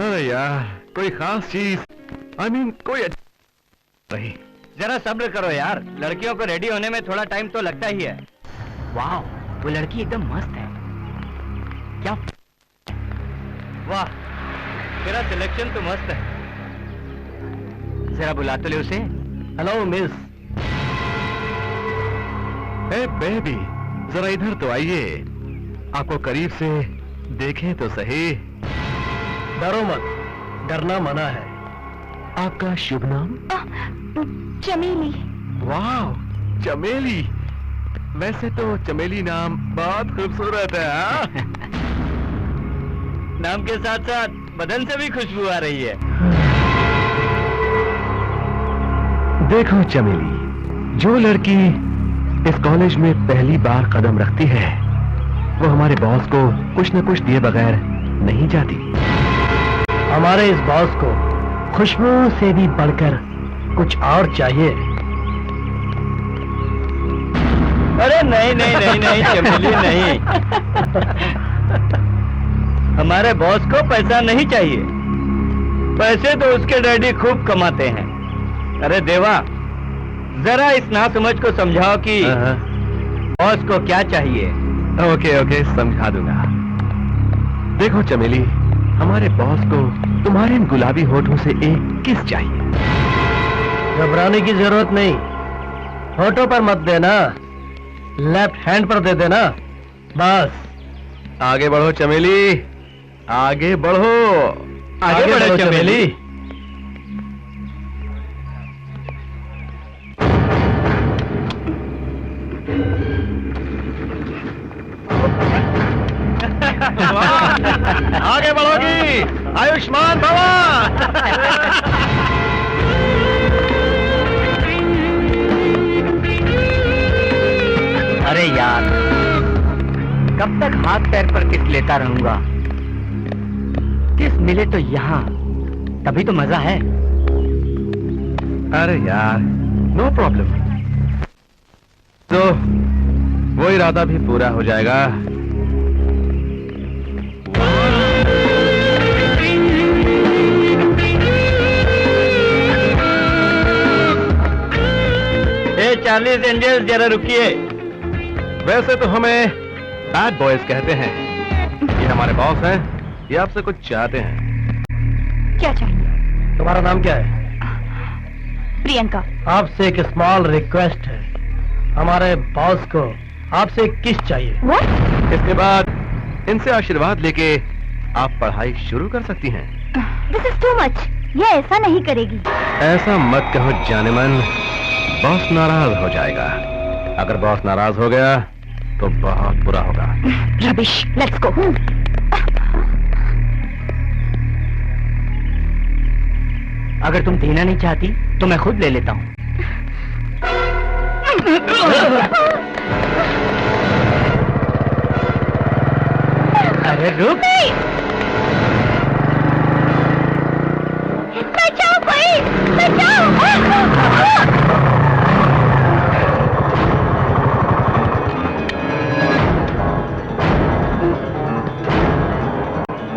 अरे यार, कोई खास चीज, कोई नहीं। जरा सब्र करो यार, लड़कियों को रेडी होने में थोड़ा टाइम तो लगता ही है। वाह, वो लड़की एकदम मस्त है। क्या? वाह, तेरा सिलेक्शन तो मस्त है। जरा बुला तो ले उसे। Hello miss. ए बेबी, जरा इधर तो आइए, आपको करीब से देखें तो सही। डरो मत, डरना मना है। आपका शुभ नाम? चमेली। वाह, चमेली। वैसे तो चमेली नाम बहुत खूबसूरत है। हाँ? नाम के साथ साथ बदन से भी खुशबू आ रही है। देखो चमेली, जो लड़की इस कॉलेज में पहली बार कदम रखती है, वो हमारे बॉस को कुछ न कुछ दिए बगैर नहीं जाती। हमारे इस बॉस को खुशबू से भी बढ़कर कुछ और चाहिए। अरे नहीं नहीं नहीं नहीं चमेली नहीं। हमारे बॉस को पैसा नहीं चाहिए, पैसे तो उसके डैडी खूब कमाते हैं। अरे देवा, जरा इस नासमझ को समझाओ कि बॉस को क्या चाहिए। ओके ओके, समझा दूंगा। देखो चमेली, हमारे बॉस को तुम्हारे इन गुलाबी होठों से एक किस चाहिए। घबराने की जरूरत नहीं, होठों पर मत देना, लेफ्ट हैंड पर दे देना बस। आगे बढ़ो चमेली, आगे बढ़ो। आगे बढ़ो चमेली। आगे बढ़ोगी, आयुष्मान भवा। अरे यार, कब तक हाथ पैर पर किस लेता रहूंगा? किस मिले तो यहाँ, तभी तो मजा है। अरे यार, नो प्रॉब्लम। तो वो इरादा भी पूरा हो जाएगा। चार्लीज एंजल्स, जरा रुकिए। वैसे तो हमें बैड बॉयज कहते हैं। ये हमारे बॉस हैं, ये आपसे कुछ चाहते हैं। क्या चाहिए? तुम्हारा नाम क्या है? प्रियंका। आपसे एक स्मॉल रिक्वेस्ट है, हमारे बॉस को आपसे एक किस चाहिए। What? इसके बाद इनसे आशीर्वाद लेके आप पढ़ाई शुरू कर सकती हैं। This is too much. ये ऐसा नहीं करेगी। ऐसा मत कहो जानेमन, बॉस नाराज हो जाएगा। अगर बॉस नाराज हो गया तो बहुत बुरा होगा। Rubbish. Let's go. अगर तुम देना नहीं चाहती तो मैं खुद ले लेता हूँ। अरे रुक। बचाओ कोई, बचाओ।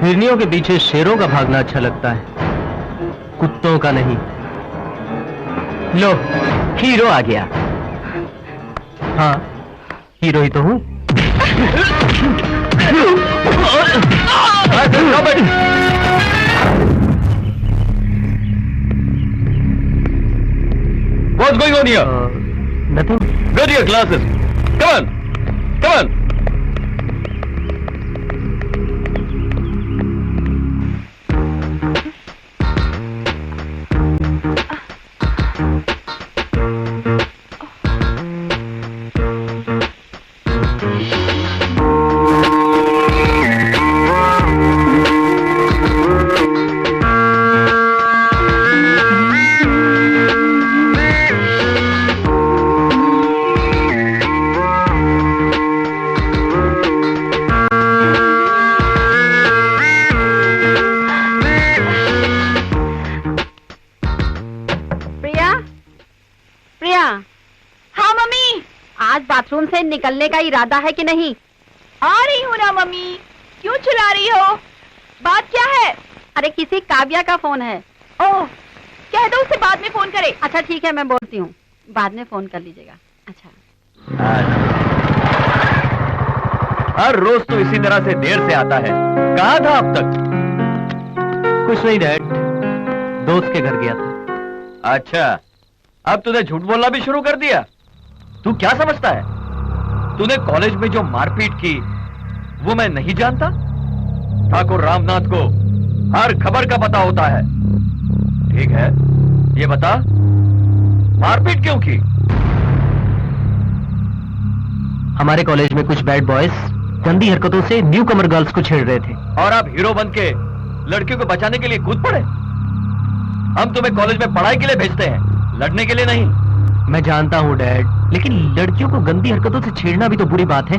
हिरनियों के पीछे शेरों का भागना अच्छा लगता है, कुत्तों का नहीं। लो, हीरो आ गया। हाँ, हीरो ही तो हूँ। What's going on here? Nothing. Go to your classes. Come on. Come on. Bathroom से निकलने का इरादा है कि नहीं? आ रही हूँ ना मम्मी, क्यों चिल्ला रही हो? बात क्या है? अरे किसी काव्या का फोन है। ओह, कह दो उसे बाद में फोन करे। अच्छा ठीक है, मैं बोलती हूँ, बाद में फोन कर लीजिएगा। अच्छा। हर रोज तो इसी तरह से देर से आता है, कहाँ था अब तक? कुछ नहीं डैड, दोस्त के घर गया था। अच्छा, अब तूने झूठ बोलना भी शुरू कर दिया। तू क्या समझता है? तूने कॉलेज में जो मारपीट की वो मैं नहीं जानता? ठाकुर रामनाथ को हर खबर का पता होता है। ठीक है, ये बता मारपीट क्यों की? हमारे कॉलेज में कुछ बैड बॉयज गंदी हरकतों से न्यू कमर गर्ल्स को छेड़ रहे थे। और आप हीरो बन के लड़कियों को बचाने के लिए कूद पड़े। हम तुम्हें कॉलेज में पढ़ाई के लिए भेजते हैं, लड़ने के लिए नहीं। मैं जानता हूँ डैड, लेकिन लड़कियों को गंदी हरकतों से छेड़ना भी तो बुरी बात है।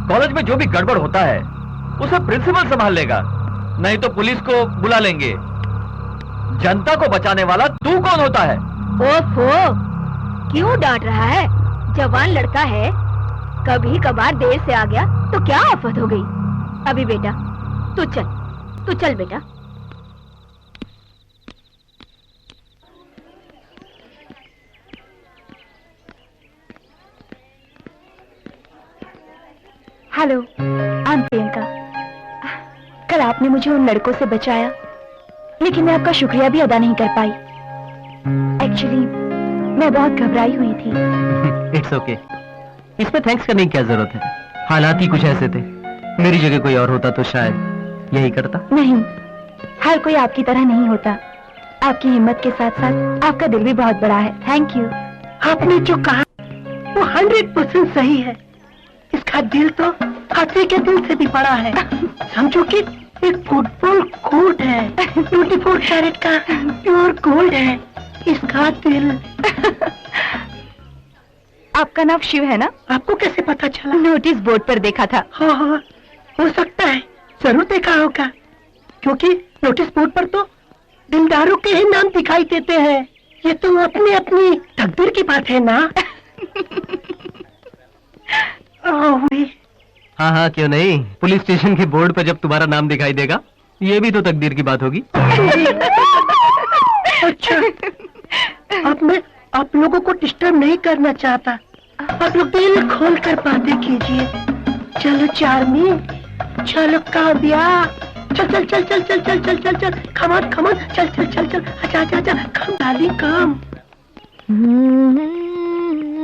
कॉलेज में जो भी गड़बड़ होता है उसे प्रिंसिपल संभाल लेगा, नहीं तो पुलिस को बुला लेंगे। जनता को बचाने वाला तू कौन होता है? ओफो, क्यों डांट रहा है? जवान लड़का है, कभी कभार देर से आ गया तो क्या आफत हो गई। अभी बेटा तू चल बेटा। Hello, I am Priyanka. कल आपने मुझे उन लड़कों से बचाया, लेकिन मैं आपका शुक्रिया भी अदा नहीं कर पाई। एक्चुअली मैं बहुत घबराई हुई थी। इट्स ओके, इसमें थैंक्स करने की क्या जरूरत है? हालात ही कुछ ऐसे थे, मेरी जगह कोई और होता तो शायद यही करता। नहीं, हर कोई आपकी तरह नहीं होता। आपकी हिम्मत के साथ साथ आपका दिल भी बहुत बड़ा है। Thank you. आपने जो कहा वो 100% सही है। इसका दिल तो हाथी के दिल से भी बड़ा है। समझो कि एक फुटबॉल कोर्ट है, 24 कैरेट का प्योर गोल्ड है इसका दिल। आपका नाम शिव है ना? आपको कैसे पता चला? नोटिस बोर्ड पर देखा था। हाँ हाँ, हो सकता है, जरूर देखा होगा, क्योंकि नोटिस बोर्ड पर तो दिलदारों के ही नाम दिखाई देते हैं। ये तो अपनी अपनी तकदीर की बात है ना। हाँ हाँ, क्यों नहीं। पुलिस स्टेशन के बोर्ड पर जब तुम्हारा नाम दिखाई देगा, ये भी तो तकदीर की बात होगी। अच्छा, अब मैं आप लोगों को डिस्टर्ब नहीं करना चाहता। आप लोग दिल खोल कर बातें कीजिए। चलो चार्मी, चलो काव्या, चल चल चल चल चल चल चल चल चल, कमन कमन, चल चल चल चल, आजा आजा आजा, come darling come.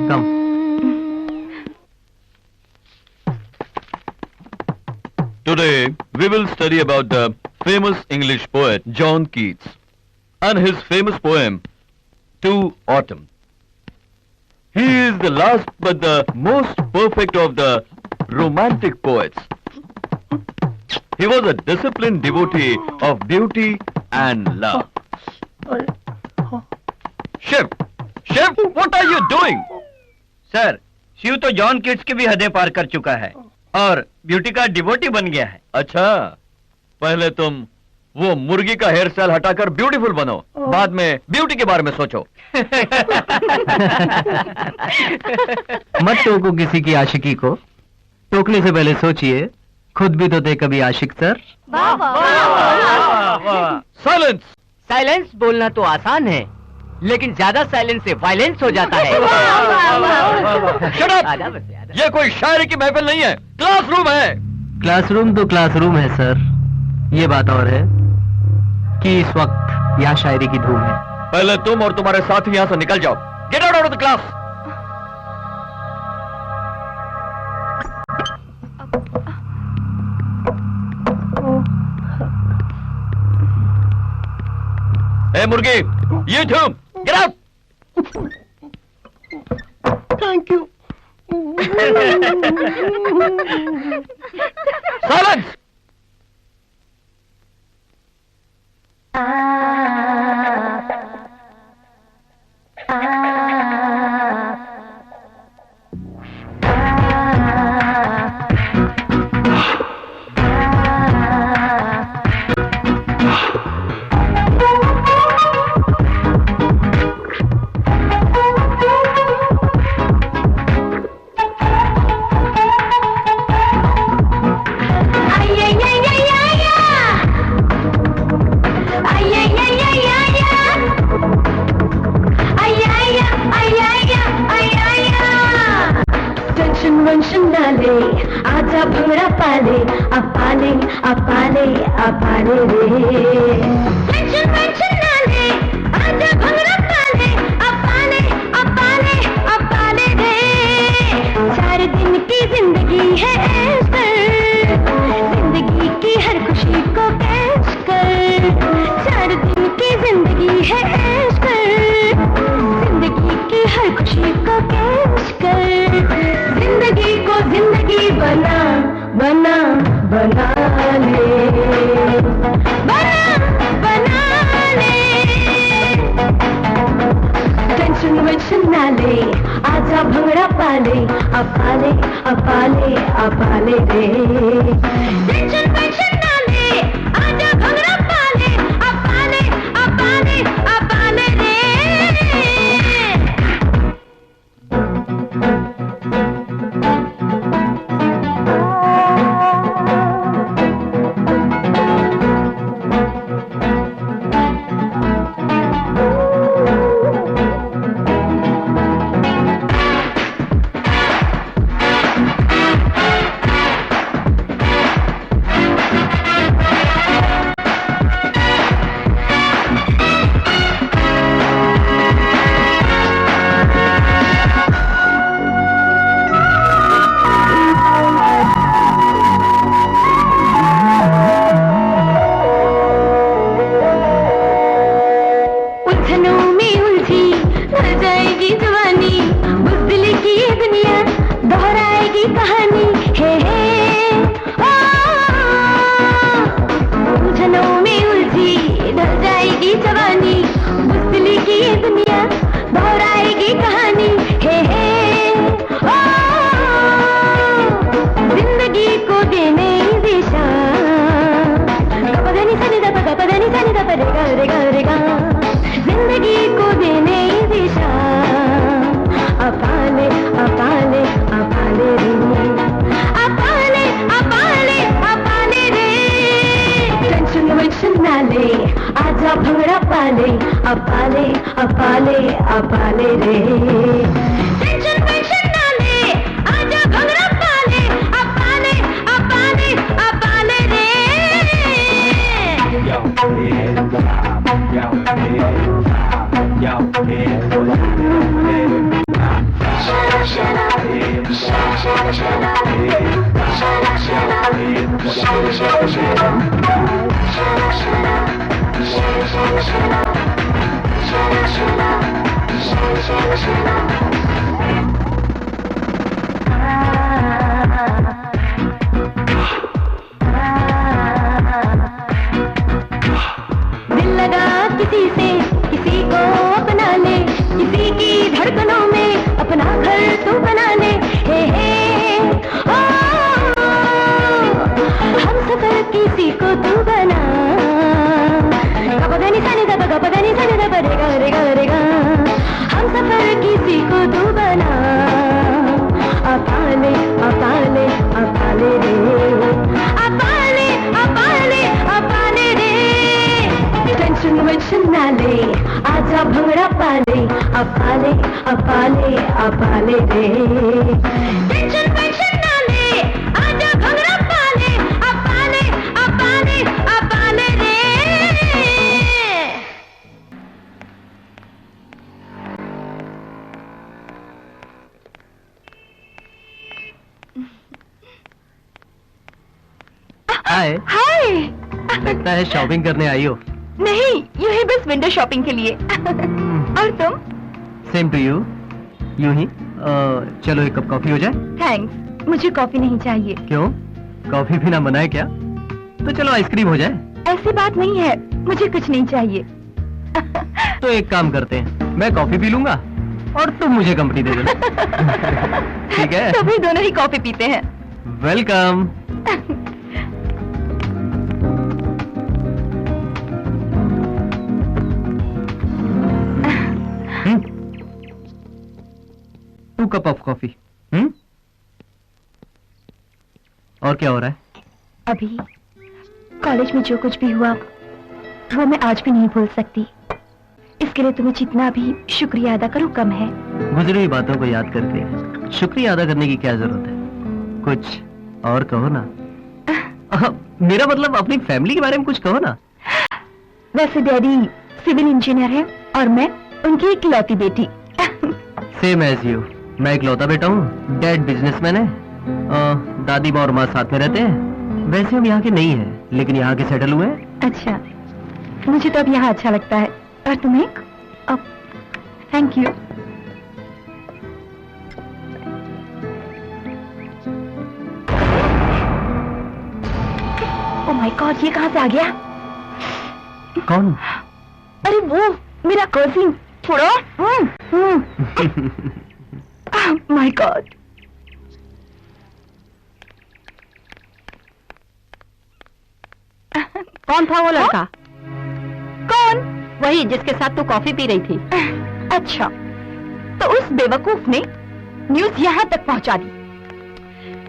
Come. Today we will study about the famous English poet John Keats and his famous poem To Autumn. He is the last but the most perfect of the romantic poets. He was a disciplined devotee of beauty and love. Shiv, what are you doing? Sir, Shiv तो John kits की भी हदें पार कर चुका है और beauty का devotee बन गया है। अच्छा, पहले तुम वो मुर्गी का हेयर स्टाइल हटाकर ब्यूटीफुल बनो, बाद में ब्यूटी के बारे में सोचो। मत टोको किसी की आशिकी को, टोकने से पहले सोचिए, खुद भी तो थे कभी आशिक सर। साइलेंस। साइलेंस बोलना तो आसान है, लेकिन ज्यादा साइलेंस से वायलेंस हो जाता है। Shut up! ये कोई शायरी की महफिल नहीं है, क्लासरूम है। क्लासरूम तो क्लासरूम है सर, ये बात और है कि इस वक्त यहाँ शायरी की धूम है। पहले तुम और तुम्हारे साथी यहाँ से निकल जाओ। Get out of the class. ए मुर्गी, you too, get out! Thank you. Silence! आइए अपाले अपाले अपाले रे। टेंशन वेंशन ना ले, आजा भंगड़ा पाले, अपाले अपाले अपाले रे। 4 दिन की जिंदगी है ऐश कर, जिंदगी की हर खुशी को कैश कर। 4 दिन की जिंदगी है ऐश कर, जिंदगी की हर खुशी को कैश कर। जिंदगी को जिंदगी बना बना बना ले, बना बना ले। टेंशन वेंशन ना ले, आजा भंगड़ा पाले, अपाले अपाले अपाले रे। टेंशन वेंशन ना ले, आजा भंगड़ा पाले, अपाले अपाले अपाले रे। जिंदगी को देने दिशा, अपाले अपाले अपाले रे, अपाले अपाले अपाले रे। टेंशन वेंशन ना ले, आजा भंगड़ा पाले, अपाले अपाले अपाले रे। टेंशन वेंशन ना ले, आजा भंगड़ा पाले, अपाले अपाले अपाले रे। दिल लगा किसी से, किसी को अपना ले, किसी की धड़कनों में अपना घर तू बना ले। हे ओ, हम सफर किसी को तू बना, गपदनी सनी दब गपदनी सनी दब रेगा रेगा रेगा। हम सफर किसी को तू बना, अपाले अपाले अपाले रे, अपाले अपाले अपाले रे। टेंशन वेंशन ना ले, आजा भंगड़ा पाले, अपाले अपाले अपाले रे। टेंशन वेंशन ना ले, आजा भंगड़ा पाले, अपाले अपाले अपाले रे। हाय। हाय। लगता है शॉपिंग करने आई हो। नहीं, यूं ही बस विंडो शॉपिंग के लिए। और तुम? Same to you. यूं ही। चलो एक कप कॉफी हो जाए। थैंक्स, मुझे कॉफी नहीं चाहिए। क्यों, कॉफी पीना मना है क्या? तो चलो आइसक्रीम हो जाए। ऐसी बात नहीं है, मुझे कुछ नहीं चाहिए। तो एक काम करते हैं, मैं कॉफी पी लूंगा और तुम मुझे कंपनी दे देना। ठीक है? तो फिर दोनों ही कॉफी पीते हैं। Welcome. Two cup of coffee. और क्या हो रहा है? अभी कॉलेज में जो कुछ भी हुआ वो मैं आज भी नहीं भूल सकती। इसके लिए तुम्हें जितना भी शुक्रिया अदा करूं कम है। गुजरी हुई बातों को याद करके शुक्रिया अदा करने की क्या जरूरत है? कुछ और कहो ना। मेरा मतलब अपनी फैमिली के बारे में कुछ कहो ना। वैसे डैडी सिविल इंजीनियर है और मैं उनकी इकलौती बेटी। सेम एज यू, मैं इकलौता बेटा हूँ, डैड बिजनेसमैन है, दादी माँ और माँ साथ में रहते हैं। वैसे हम यहाँ के नहीं हैं, लेकिन यहाँ के सेटल हुए हैं। अच्छा, मुझे तो अब यहाँ अच्छा लगता है। और तुम्हें? Thank you. Oh my God, ये कहाँ से आ गया? कौन? अरे वो मेरा कजिन छोड़ो। My God. कौन था वो लड़का? कौन? वही जिसके साथ तू कॉफी पी रही थी। अच्छा, तो उस बेवकूफ ने न्यूज यहाँ तक पहुँचा दी।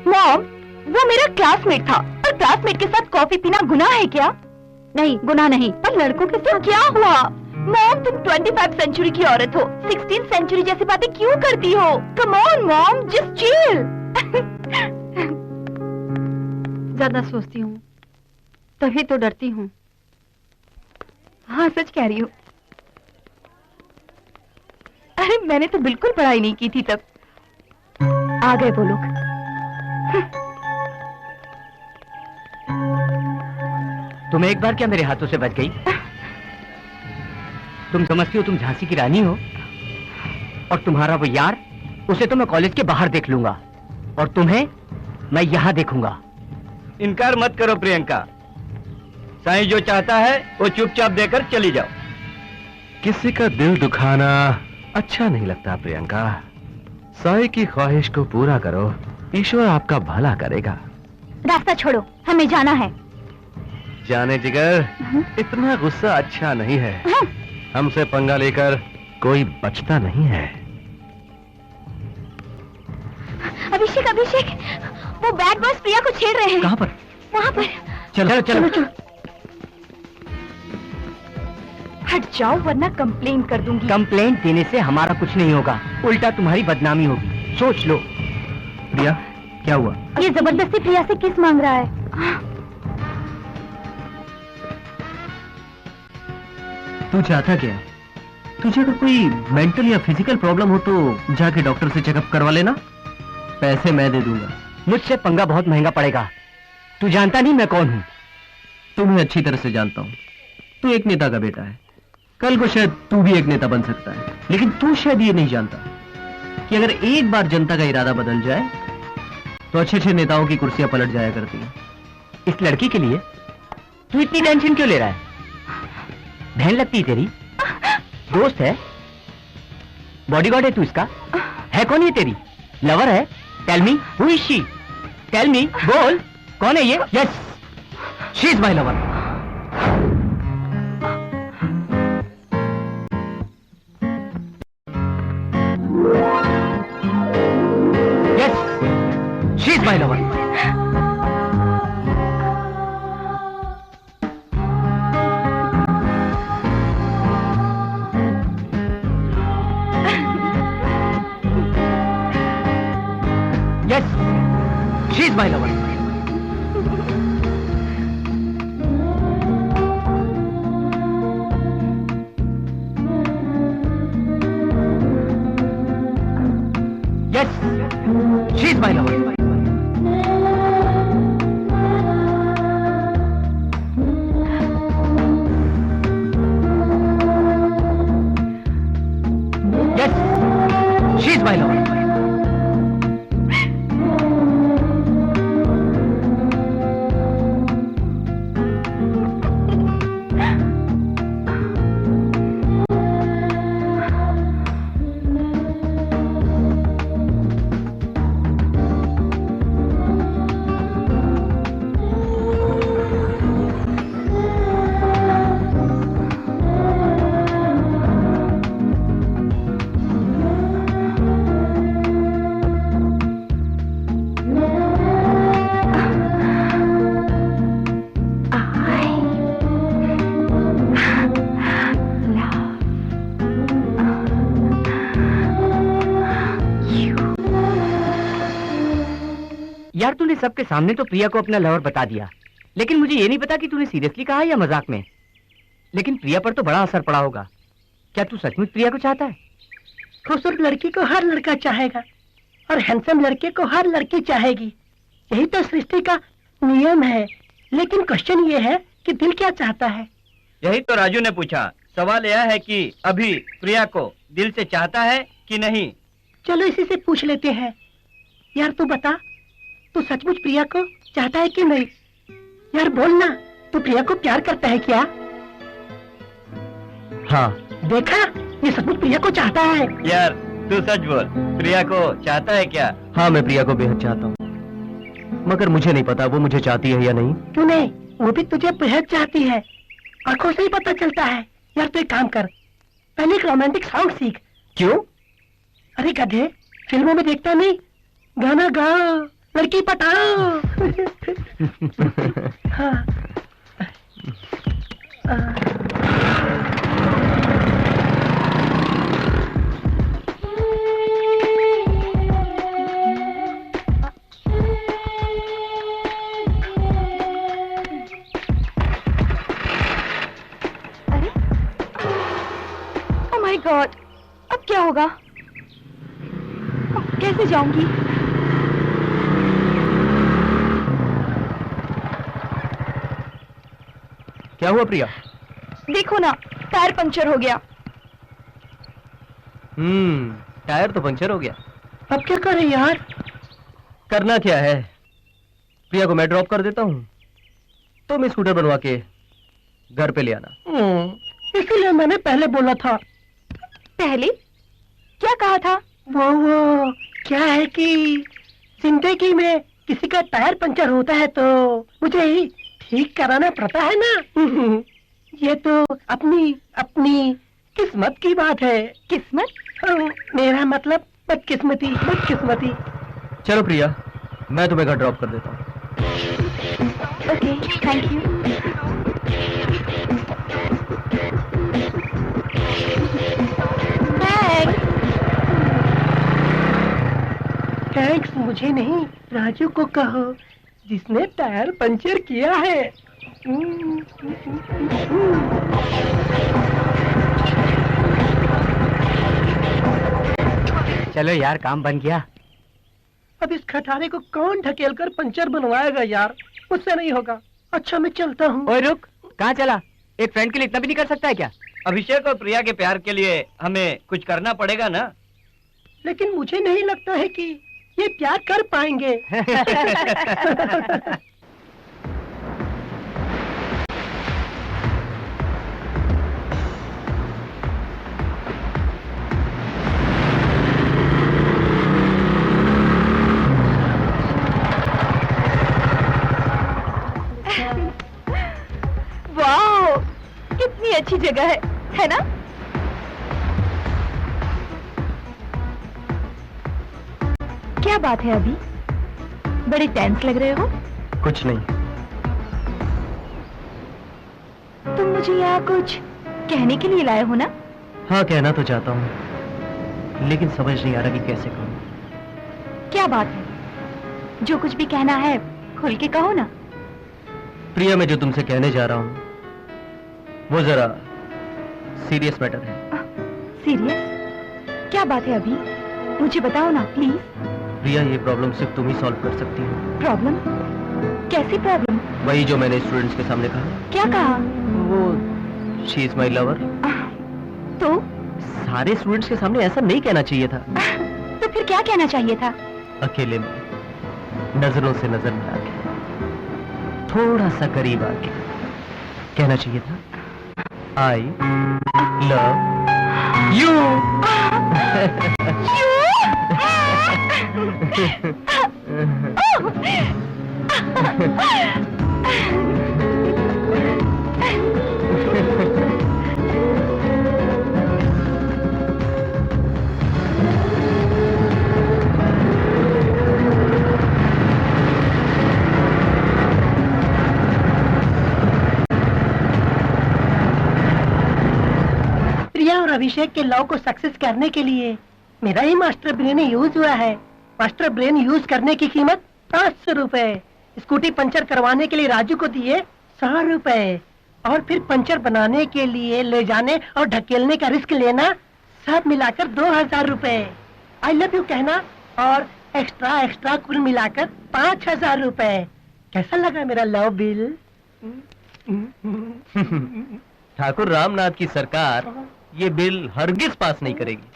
मॉम, वो मेरा क्लासमेट था और क्लासमेट के साथ कॉफी पीना गुनाह है क्या? नहीं, गुनाह नहीं। पर लड़कों के साथ क्या हुआ? मॉम, तुम 25 सेंचुरी की औरत हो, 16 सेंचुरी जैसी बातें क्यों करती हो? Come on mom, just chill. ज्यादा सोचती हूँ तभी तो डरती हूँ। हाँ, सच कह रही हूँ। अरे मैंने तो बिल्कुल पढ़ाई नहीं की थी तब। आ गए वो लोग। तुम एक बार क्या मेरे हाथों से बच गई? तुम समझती हो तुम झांसी की रानी हो, और तुम्हारा वो यार, उसे तो मैं कॉलेज के बाहर देख लूंगा, और तुम्हें मैं यहाँ देखूंगा। इनकार मत करो प्रियंका, साईं जो चाहता है वो चुपचाप देकर चली जाओ। किसी का दिल दुखाना अच्छा नहीं लगता प्रियंका। साईं की ख्वाहिश को पूरा करो, ईश्वर आपका भला करेगा। रास्ता छोड़ो, हमें जाना है। जाने जिगर, इतना गुस्सा अच्छा नहीं है। हमसे पंगा लेकर कोई बचता नहीं है। अभिषेक, अभिषेक, वो बैड बॉयज प्रिया को छेड़ रहे हैं। कहाँ पर? वहाँ पर। चलो चलो चलो। हट जाओ वरना कंप्लेन कर दूंगी। कंप्लेंट देने से हमारा कुछ नहीं होगा, उल्टा तुम्हारी बदनामी होगी। सोच लो। प्रिया, क्या हुआ? ये जबरदस्ती प्रिया से किस मांग रहा है? तू चाहता क्या? तुझे अगर कोई मेंटल या फिजिकल प्रॉब्लम हो तो जाके डॉक्टर से चेकअप करवा लेना, पैसे मैं दे दूंगा। मुझसे पंगा बहुत महंगा पड़ेगा। तू जानता नहीं मैं कौन हूँ। तुम्हें अच्छी तरह से जानता हूँ। तू एक नेता का बेटा है, कल को शायद तू भी एक नेता बन सकता है, लेकिन तू शायद ये नहीं जानता कि अगर एक बार जनता का इरादा बदल जाए तो अच्छे अच्छे नेताओं की कुर्सियां पलट जाया करती हैं। इस लड़की के लिए तू इतनी टेंशन क्यों ले रहा है? बहन लगती है तेरी, दोस्त है, बॉडीगार्ड है तू इसका। है कौन ये तेरी? लवर है? Tell me who is she? Tell me, बोल कौन है ये? Yes, she is my lover. Yes, she is my lover. Yes, she is my lover. Yes, she is my lover. Yes, she is my lover. यार तूने सबके सामने तो प्रिया को अपना लवर बता दिया, लेकिन मुझे ये नहीं पता कि तूने सीरियसली कहा या मजाक में। लेकिन प्रिया पर तो बड़ा असर पड़ा होगा। क्या तू सचमुच प्रिया को चाहता है? खूबसूरत लड़की को हर लड़का चाहेगा और हैंडसम लड़के को हर लड़की चाहेगी। यही तो सृष्टि का नियम है। लेकिन क्वेश्चन ये है कि दिल क्या चाहता है। यही तो राजू ने पूछा। सवाल यह है कि अभी प्रिया को दिल से चाहता है कि नहीं। चलो इसी से पूछ लेते हैं। यार तू बता, तू सचमुच प्रिया को चाहता है कि नहीं? यार बोलना, तू प्रिया को प्यार करता है क्या? हाँ। देखा, ये सचमुच प्रिया को चाहता है। यार तू सच बोल, प्रिया को चाहता है क्या? हाँ, मैं प्रिया को बेहद चाहता हूँ, मगर मुझे नहीं पता वो मुझे चाहती है या नहीं। क्यों नहीं, वो भी तुझे बेहद चाहती है। आंखों से ही पता चलता है। यार तू एक काम कर, पहले एक रोमांटिक सॉन्ग सीख। क्यों? अरे गधे, फिल्मों में देखता नहीं, गाना गाओ, लड़की पटाओ। हाँ। गॉड, अब क्या होगा? कैसे जाऊंगी? क्या हुआ प्रिया? देखो ना, टायर पंक्चर हो गया। टायर तो पंक्चर हो गया। अब क्या करें यार? करना क्या है, प्रिया को मैं ड्रॉप कर देता हूँ, तो मैं स्कूटर बनवा के घर पे ले आना। इसीलिए मैंने पहले बोला था। पहले क्या कहा था? वो क्या है कि जिंदगी में किसी का टायर पंचर होता है तो मुझे ही ठीक कराना पड़ता है ना। ये तो अपनी अपनी किस्मत की बात है। किस्मत? मेरा मतलब बदकिस्मती, बदकिस्मती। चलो प्रिया, मैं तुम्हें घर ड्रॉप कर देता हूँ। Okay, thank you. थैंक्स मुझे नहीं, राजू को कहो, जिसने टायर पंचर किया है। चलो यार, काम बन गया। अब इस खटारे को कौन ढकेल कर पंचर बनवाएगा यार? मुझसे नहीं होगा। अच्छा मैं चलता हूँ। ओए रुक, कहाँ चला? एक फ्रेंड के लिए इतना भी नहीं कर सकता है क्या? अभिषेक और प्रिया के प्यार के लिए हमें कुछ करना पड़ेगा ना। लेकिन मुझे नहीं लगता है कि ये प्यार कर पाएंगे। वाह, कितनी अच्छी जगह है ना? क्या बात है अभी? बड़े टेंस लग रहे हो। कुछ नहीं। तुम मुझे यहाँ कुछ कहने के लिए लाए हो ना? हाँ, कहना तो चाहता हूँ, लेकिन समझ नहीं आ रहा कि कैसे कहूँ। क्या बात है? जो कुछ भी कहना है खुल के कहो ना। प्रिया, मैं जो तुमसे कहने जा रहा हूँ वो जरा सीरियस मैटर है। सीरियस? क्या बात है अभी? मुझे बताओ ना प्लीज। प्रिया, ये प्रॉब्लम सिर्फ तुम ही सॉल्व कर सकती हो। प्रॉब्लम? कैसी प्रॉब्लम? वही जो मैंने स्टूडेंट्स के सामने कहा। क्या कहा? वो शी इज माई लवर। तो सारे स्टूडेंट्स के सामने ऐसा नहीं कहना चाहिए था। तो फिर क्या कहना चाहिए था? अकेले में, नजरों से नजर मिला के, थोड़ा सा करीब आके कहना चाहिए था, आई लव यू। प्रिया और अभिषेक के लव को सक्सेस करने के लिए मेरा ही मास्टर ब्रेन यूज हुआ है। मास्टर ब्रेन यूज करने की कीमत 500 रुपए। स्कूटी पंचर करवाने के लिए राजू को दिए 100 रुपए और फिर पंचर बनाने के लिए ले जाने और ढकेलने का रिस्क लेना, सब मिलाकर 2000 रुपए। आई लव यू कहना और एक्स्ट्रा एक्स्ट्रा कुल मिलाकर 5000 रुपए। कैसा लगा मेरा लव बिल? ठाकुर रामनाथ की सरकार ये बिल हरगिज पास नहीं करेगी।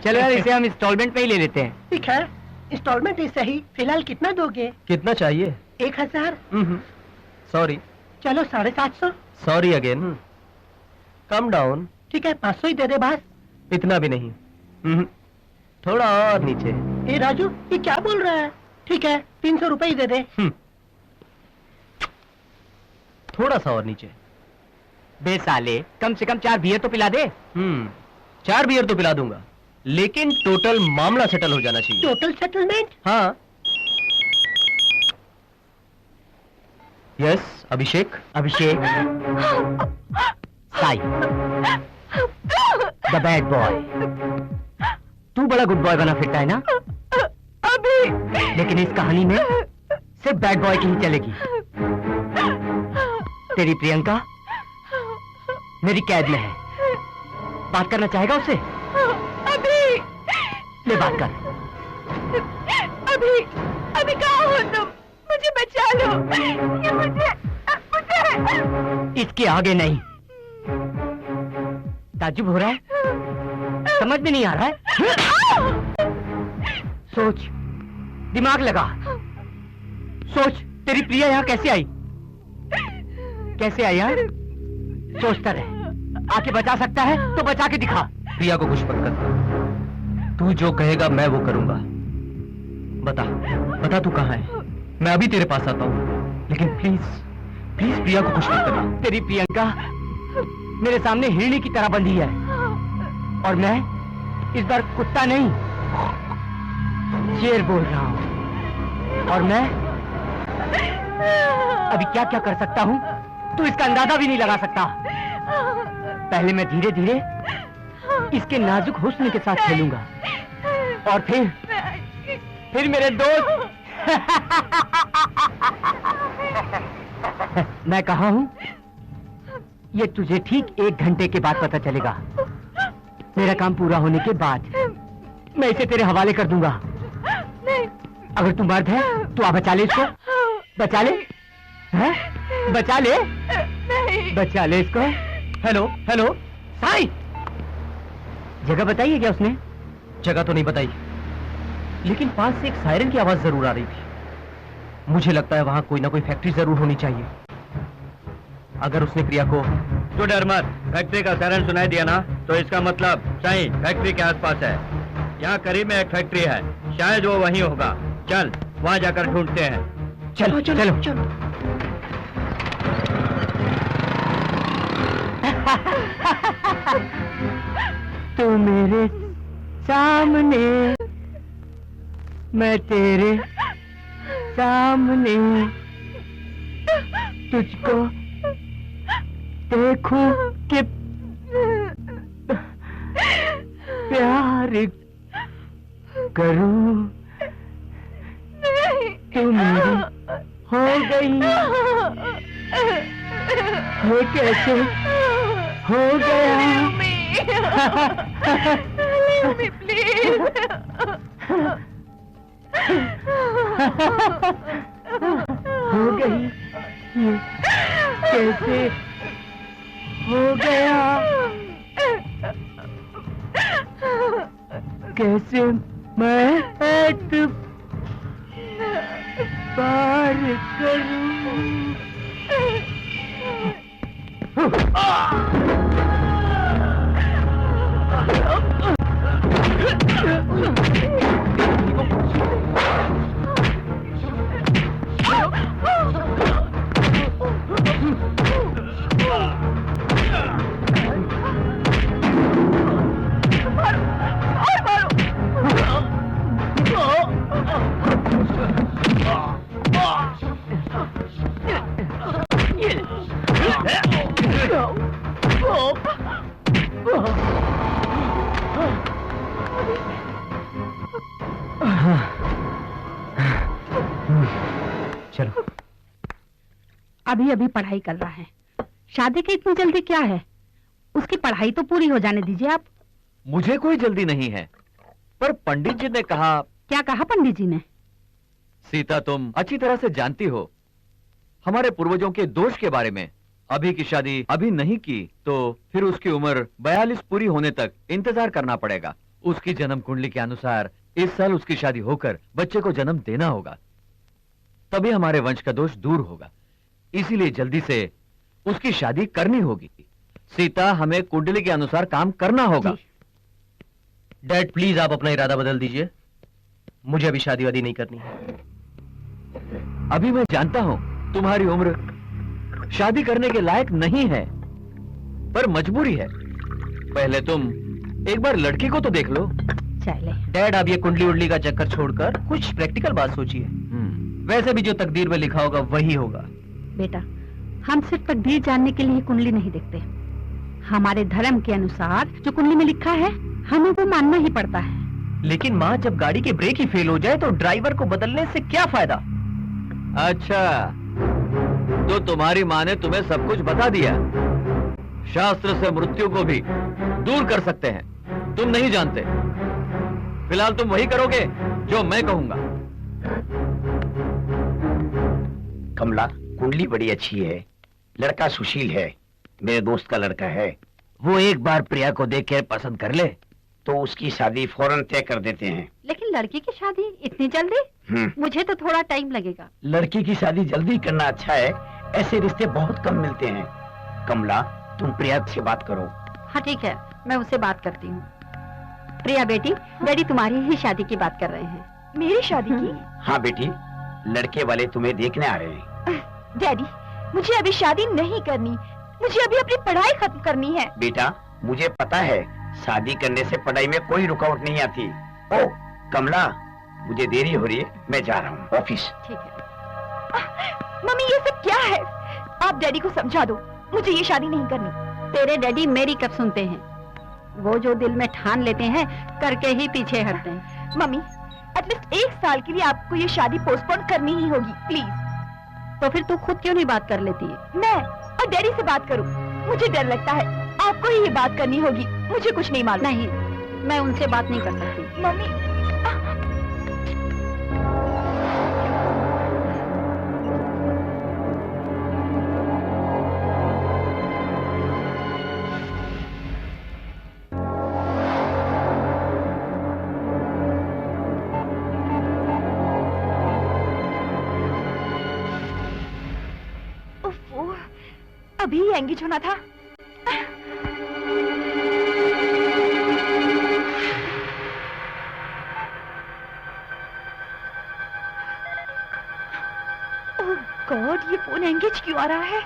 चलो यार, इसे हम इंस्टॉलमेंट में ही ले लेते हैं। ठीक है, इंस्टॉलमेंट ही सही। फिलहाल कितना दोगे? कितना चाहिए? 1000। सॉरी। चलो 750। Sorry again. Come down. ठीक है, 500 ही दे दे बस। इतना भी नहीं। थोड़ा और नीचे। ए राजू, ये क्या बोल रहा है? ठीक है, 300 रुपए ही दे दे। थोड़ा सा और नीचे। बे साले, कम से कम 4 बियर तो पिला दे। 4 बियर तो पिला दूंगा, लेकिन टोटल मामला सेटल हो जाना चाहिए। Total settlement? हाँ। Yes, Abhishek. Abhishek. Sai, the bad boy. तू बड़ा गुड बॉय बना फिरता है ना? अभी। लेकिन इस कहानी में सिर्फ बैड बॉय की ही चलेगी। तेरी प्रियंका मेरी कैद में है। बात करना चाहेगा उससे? अभी। ले बात कर। अभी कहाँ हो तुम? मुझे बचा लो। ये मुझे इसके आगे नहीं। ताज्जुब हो रहा है? समझ में नहीं आ रहा है? सोच, दिमाग लगा। सोच, तेरी प्रिया यहाँ कैसे आई? कैसे आई यार? सोचता रहे। आके बचा सकता है तो बचा के दिखा। प्रिया को कुछ मत कर। तू जो कहेगा मैं वो करूंगा। बता, बता तू कहाँ है? मैं अभी तेरे पास आता हूँ, लेकिन प्लीज प्लीज प्रिया को कुछ मत करना। तेरी प्रियंका मेरे सामने हिरणी की तरह बंधी है, और मैं इस बार कुत्ता नहीं शेर बोल रहा हूँ। और मैं अभी क्या क्या कर सकता हूँ तू इसका अंदाजा भी नहीं लगा सकता। पहले मैं धीरे धीरे इसके नाजुक हुस्न के साथ खेलूंगा, और फिर मेरे दोस्त मैं कहा हूं ये तुझे ठीक 1 घंटे के बाद पता चलेगा। मेरा काम पूरा होने के बाद मैं इसे तेरे हवाले कर दूंगा। अगर तू मर्द है तो आ बचा ले इसको। बचा ले, हैं? बचा ले, बचा ले इसको। Hello hello. साई, जगह बताई है क्या उसने? जगह तो नहीं बताई, लेकिन पास से एक सायरन की आवाज जरूर आ रही थी। मुझे लगता है वहां कोई ना कोई फैक्ट्री जरूर होनी चाहिए। अगर उसने प्रिया को... तू डर मत, फैक्ट्री का सायरन सुनाई दिया ना, तो इसका मतलब सही फैक्ट्री के आसपास है। यहाँ करीब में एक फैक्ट्री है, शायद वो वहीं होगा। चल वहाँ जाकर ढूंढते हैं। चलो चलो, चलो। तू मेरे सामने, मैं तेरे सामने, तुझको देखूं कि प्यार करूं। तू मेरी हो गई, ये कैसे हो गया? हो गई, ये कैसे हो गया? कैसे मैं पार करूं? चलो। अभी अभी पढ़ाई कर रहा है, शादी की इतनी जल्दी क्या है? उसकी पढ़ाई तो पूरी हो जाने दीजिए आप। मुझे कोई जल्दी नहीं है, पर पंडित जी ने कहा। क्या कहा पंडित जी ने? सीता, तुम अच्छी तरह से जानती हो हमारे पूर्वजों के दोष के बारे में। अभी की शादी अभी नहीं की तो फिर उसकी उम्र 42 पूरी होने तक इंतजार करना पड़ेगा। उसकी जन्म कुंडली के अनुसार इस साल उसकी शादी होकर बच्चे को जन्म देना होगा, तभी हमारे वंश का दोष दूर होगा। इसीलिए जल्दी से उसकी शादी करनी होगी। सीता, हमें कुंडली के अनुसार काम करना होगा। डैड प्लीज आप अपना इरादा बदल दीजिए, मुझे अभी शादी वादी नहीं करनी है। अभी मैं जानता हूं तुम्हारी उम्र शादी करने के लायक नहीं है, पर मजबूरी है। पहले तुम एक बार लड़की को तो देख लो। चले। डैड आप ये कुंडली उंडली का चक्कर छोड़कर कुछ प्रैक्टिकल बात सोचिए। वैसे भी जो तकदीर में लिखा होगा वही होगा। बेटा, हम सिर्फ तकदीर जानने के लिए कुंडली नहीं देखते। हमारे धर्म के अनुसार जो कुंडली में लिखा है हमें वो मानना ही पड़ता है। लेकिन माँ, जब गाड़ी के ब्रेक ही फेल हो जाए तो ड्राइवर को बदलने से क्या फायदा? अच्छा, तो तुम्हारी माँ ने तुम्हें सब कुछ बता दिया। शास्त्र से मृत्यु को भी दूर कर सकते हैं, तुम नहीं जानते। फिलहाल तुम वही करोगे जो मैं कहूंगा। कमला, कुंडली बड़ी अच्छी है, लड़का सुशील है, मेरे दोस्त का लड़का है। वो एक बार प्रिया को देखकर पसंद कर ले तो उसकी शादी फौरन तय कर देते हैं। लेकिन लड़की की शादी इतनी जल्दी? मुझे तो थोड़ा टाइम लगेगा। लड़की की शादी जल्दी करना अच्छा है, ऐसे रिश्ते बहुत कम मिलते हैं। कमला, तुम प्रिया से बात करो। हाँ ठीक है, मैं उससे बात करती हूँ। प्रिया बेटी, डैडी तुम्हारी ही शादी की बात कर रहे हैं। मेरी शादी की? हाँ बेटी, लड़के वाले तुम्हें देखने आ रहे हैं। डैडी, मुझे अभी शादी नहीं करनी, मुझे अभी अपनी पढ़ाई खत्म करनी है। बेटा, मुझे पता है शादी करने से पढ़ाई में कोई रुकावट नहीं आती। ओ कमला, मुझे देरी हो रही है, मैं जा रहा हूँ ऑफिस। ठीक है। मम्मी, ये सब क्या है? आप डैडी को समझा दो, मुझे ये शादी नहीं करनी। तेरे डैडी मेरी कब सुनते हैं? वो जो दिल में ठान लेते हैं करके ही पीछे हटते हैं। मम्मी, एटलीस्ट 1 साल के लिए आपको ये शादी पोस्टपोन करनी ही होगी, प्लीज। तो फिर तू खुद क्यों नहीं बात कर लेती है? मैं और डैडी से बात करूं? मुझे डर लगता है, आपको ही ये बात करनी होगी, मुझे कुछ नहीं मालूम। नहीं, मैं उनसे बात नहीं कर सकती। मम्मी, उफ़, अभी एंगेज होना था। ओह गॉड, ये फोन एंगेज क्यों आ रहा है?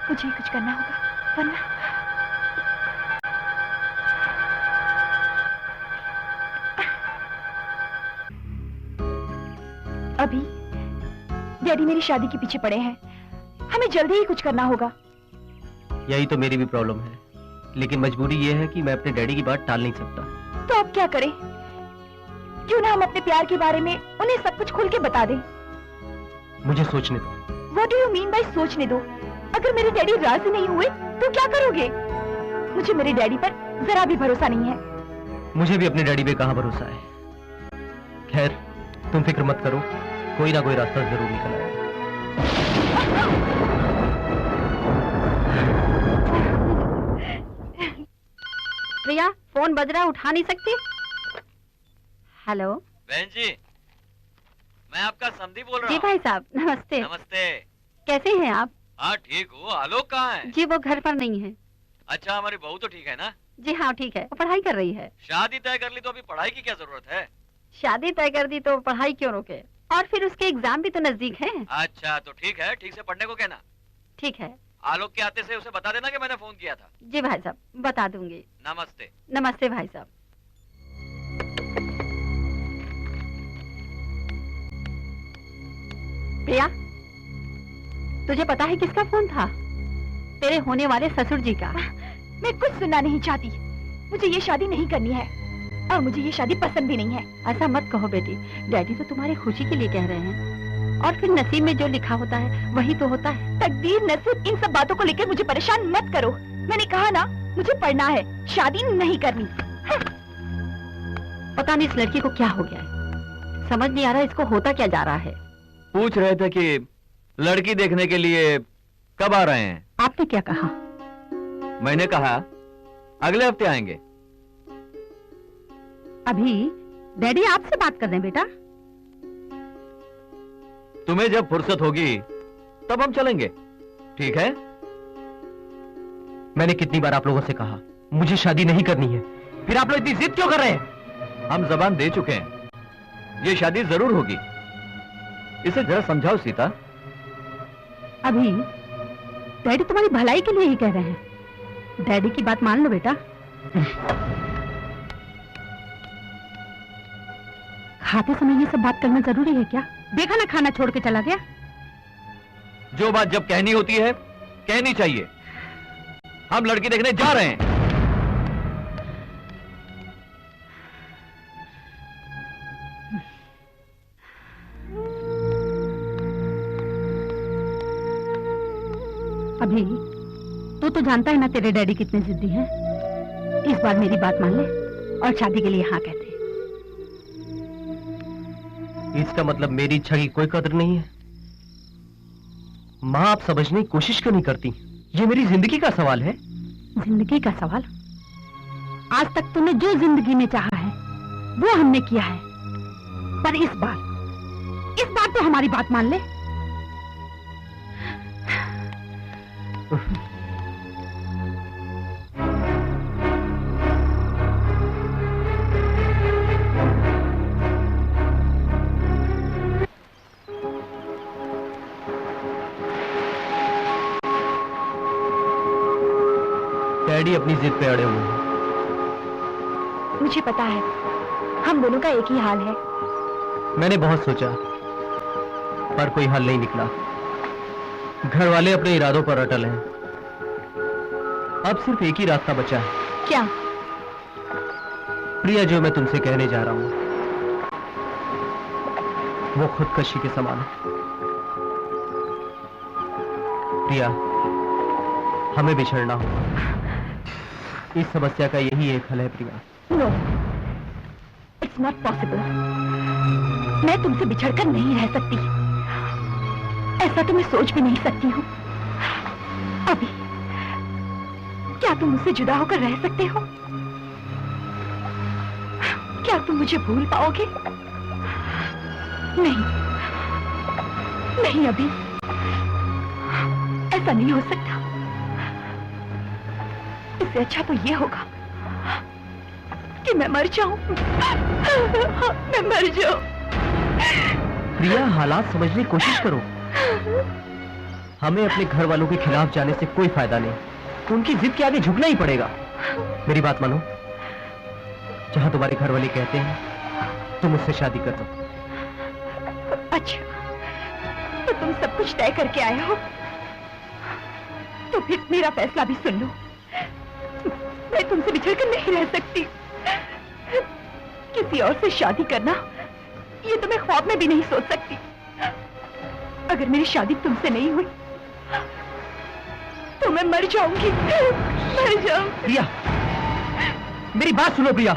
मुझे कुछ करना होगा वरना। अभी डैडी मेरी शादी के पीछे पड़े हैं, हमें जल्दी ही कुछ करना होगा। यही तो मेरी भी प्रॉब्लम है, लेकिन मजबूरी ये है कि मैं अपने डैडी की बात टाल नहीं सकता। तो अब क्या करें? क्यों ना हम अपने प्यार के बारे में उन्हें सब कुछ खुल के बता दें। मुझे सोचने दो। What do you mean by सोचने दो? अगर मेरे डैडी राजी नहीं हुए तो क्या करोगे? मुझे मेरे डैडी पर जरा भी भरोसा नहीं है। मुझे भी अपने डैडी पे कहाँ भरोसा है। खैर, तुम फिक्र मत करो, कोई ना कोई रास्ता जरूर निकल आएगा। प्रिया, फोन बज रहा है, उठा नहीं सकती? हेलो। बहन जी, मैं आपका समधी बोल रहा जी हूँ। भाई साहब, नमस्ते। नमस्ते। कैसे हैं आप? हाँ ठीक हूँ। आलोक कहाँ है? जी वो घर पर नहीं है। अच्छा, हमारी बहू तो ठीक है ना? जी हाँ ठीक है, वो पढ़ाई कर रही है। शादी तय कर ली तो अभी पढ़ाई की क्या जरूरत है? शादी तय कर दी तो पढ़ाई क्यों रोके? और फिर उसके एग्जाम भी तो नजदीक हैं। अच्छा तो ठीक है, ठीक से पढ़ने को कहना। ठीक है। आलोक के आते से उसे बता देना कि मैंने फोन किया था। जी भाई साहब, बता दूंगी। नमस्ते। नमस्ते भाई साहब। प्रिया, तुझे पता है किसका फोन था? तेरे होने वाले ससुर जी का। मैं कुछ सुनना नहीं चाहती। मुझे ये शादी नहीं करनी है और मुझे ये शादी पसंद भी नहीं है। ऐसा मत कहो बेटी, डैडी तो तुम्हारी खुशी के लिए कह रहे हैं। और फिर नसीब में जो लिखा होता है वही तो होता है। तकदीर, नसीब, इन सब बातों को लेकर मुझे परेशान मत करो। मैंने कहा ना, मुझे पढ़ना है, शादी नहीं करनी। पता नहीं इस लड़की को क्या हो गया है, समझ नहीं आ रहा इसको होता क्या जा रहा है। पूछ रहे थे कि लड़की देखने के लिए कब आ रहे हैं। आपने क्या कहा? मैंने कहा अगले हफ्ते आएंगे। अभी डैडी आपसे बात कर रहे हैं बेटा। तुम्हें जब फुर्सत होगी तब हम चलेंगे, ठीक है? मैंने कितनी बार आप लोगों से कहा मुझे शादी नहीं करनी है, फिर आप लोग इतनी जिद क्यों कर रहे हैं? हम जबान दे चुके हैं, ये शादी जरूर होगी। इसे जरा समझाओ सीता। अभी डैडी तुम्हारी भलाई के लिए ही कह रहे हैं, डैडी की बात मान लो बेटा। खाते समय ये सब बात करना जरूरी है क्या? देखा ना खाना छोड़ के चला गया। जो बात जब कहनी होती है कहनी चाहिए। हम लड़की देखने जा रहे हैं। अभी तो जानता है ना तेरे डैडी कितने जिद्दी हैं। इस बार मेरी बात मान ले और शादी के लिए हाँ कहते। इसका मतलब मेरी इच्छा की कोई कदर नहीं है? माँ, आप समझने की कोशिश क्यों नहीं करती? ये मेरी जिंदगी का सवाल है। जिंदगी का सवाल? आज तक तूने जो जिंदगी में चाहा है वो हमने किया है, पर इस बार तो हमारी बात मान ले। डैडी अपनी जिद पे अड़े हुए हैं। मुझे पता है, हम दोनों का एक ही हाल है। मैंने बहुत सोचा पर कोई हल नहीं निकला। घर वाले अपने इरादों पर अटल हैं। अब सिर्फ एक ही रास्ता बचा है। क्या? प्रिया, जो मैं तुमसे कहने जा रहा हूं वो खुदकशी के समान है। प्रिया, हमें बिछड़ना होगा। इस समस्या का यही एक हल है Priya. No, it's not possible. मैं तुमसे बिछड़कर नहीं रह सकती। ऐसा तो मैं सोच भी नहीं सकती हूँ। अभी क्या तुम मुझसे जुदा होकर रह सकते हो? क्या तुम मुझे भूल पाओगे? नहीं, नहीं अभी, ऐसा नहीं हो सकता। इससे अच्छा तो ये होगा कि मैं मर जाऊं। मैं मर जाऊं। प्रिया, हालात समझने की कोशिश करो। हमें अपने घर वालों के खिलाफ जाने से कोई फायदा नहीं। उनकी जिद के आगे झुकना ही पड़ेगा। मेरी बात मानो, जहां तुम्हारे घर वाले कहते हैं तुम मुझसे शादी कर दो। अच्छा, तो तुम सब कुछ तय करके आए हो, तो फिर मेरा फैसला भी सुन लो। मैं तुमसे बिछड़कर नहीं रह सकती। किसी और से शादी करना, ये तो मैं ख्वाब में भी नहीं सोच सकती। अगर मेरी शादी तुमसे नहीं हुई तो मैं मर जाऊंगी। मर जाऊंगी। प्रिया, मेरी बात सुनो प्रिया।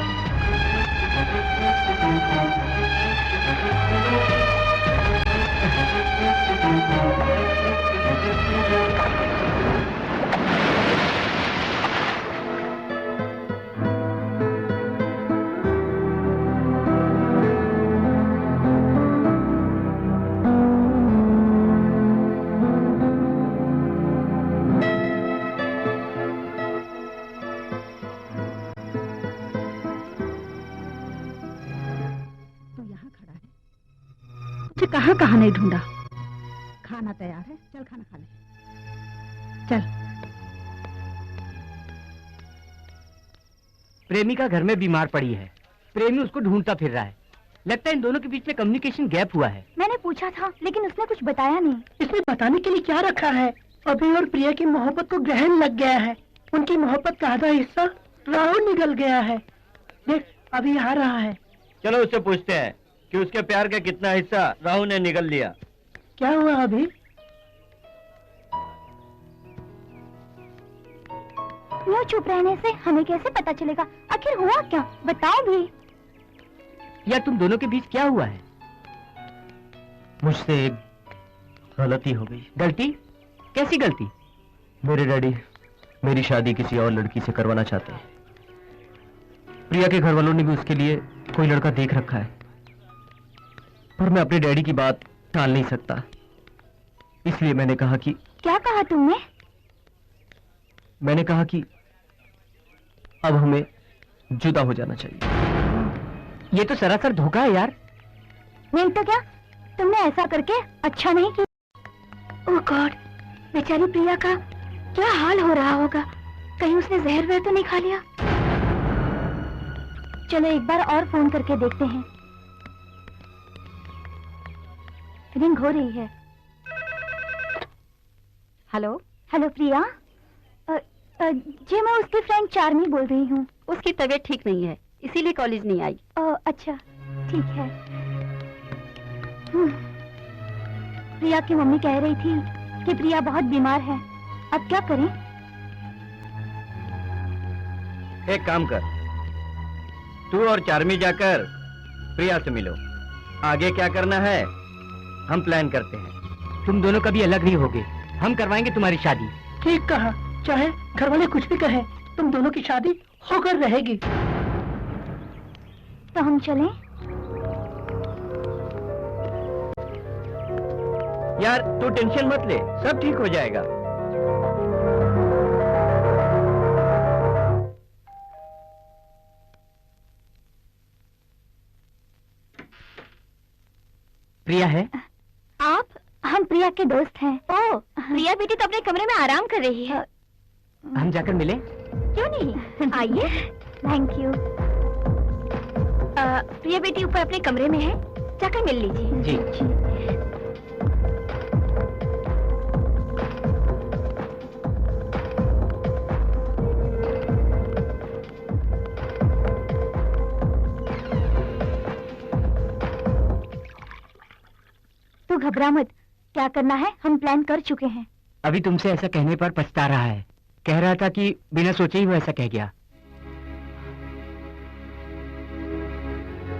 कहाँ कहाँ नहीं ढूंढा। खाना तैयार है, चल खाना खा ले। चल। प्रेमिका घर में बीमार पड़ी है, प्रेमी उसको ढूंढता फिर रहा है। लगता है इन दोनों के बीच में कम्युनिकेशन गैप हुआ है। मैंने पूछा था लेकिन उसने कुछ बताया नहीं। इसमें बताने के लिए क्या रखा है? अभी और प्रिया की मोहब्बत को ग्रहण लग गया है। उनकी मोहब्बत का आधा हिस्सा राहुल निकल गया है। देख अभी आ रहा है। चलो उससे पूछते हैं कि उसके प्यार का कितना हिस्सा राहुल ने निगल लिया। क्या हुआ अभी? यूं चुप रहने से हमें कैसे पता चलेगा आखिर हुआ क्या, बताओ भी। यार तुम दोनों के बीच क्या हुआ है? मुझसे एक गलती हो गई। गलती? कैसी गलती? मेरे डैडी मेरी शादी किसी और लड़की से करवाना चाहते हैं। प्रिया के घर वालों ने भी उसके लिए कोई लड़का देख रखा है, पर मैं अपने डैडी की बात टाल नहीं सकता। इसलिए मैंने कहा कि क्या कहा तुमने? मैंने कहा कि अब हमें जुदा हो जाना चाहिए। ये तो सरासर धोखा है यार। नहीं तो क्या, तुमने ऐसा करके अच्छा नहीं किया। ओह गॉड, बेचारी प्रिया का क्या हाल हो रहा होगा। कहीं उसने जहर वहर तो नहीं खा लिया। चलो एक बार और फोन करके देखते हैं। रिंग हो रही है। हेलो। हेलो प्रिया, जी मैं उसकी फ्रेंड चार्मी बोल रही हूँ। उसकी तबीयत ठीक नहीं है, इसीलिए कॉलेज नहीं आई। अच्छा ठीक है। प्रिया की मम्मी कह रही थी कि प्रिया बहुत बीमार है, अब क्या करें? एक काम कर, तू और चार्मी जाकर प्रिया से मिलो। आगे क्या करना है हम प्लान करते हैं। तुम दोनों कभी अलग नहीं होगे, हम करवाएंगे तुम्हारी शादी। ठीक कहा, चाहे घर वाले कुछ भी कहें, तुम दोनों की शादी होकर रहेगी। तो हम चलें? यार तू टेंशन मत ले, सब ठीक हो जाएगा। प्रिया है? आप? हम प्रिया के दोस्त हैं। ओह, प्रिया बेटी तो अपने कमरे में आराम कर रही है। हम जाकर मिले? क्यों नहीं, आइए। Thank you. प्रिया बेटी ऊपर अपने कमरे में है, जाकर मिल लीजिए। जी। तू घबरा मत, क्या करना है हम प्लान कर चुके हैं। अभी तुमसे ऐसा कहने पर पछता रहा है। कह रहा था कि बिना सोचे ही वो ऐसा कह गया।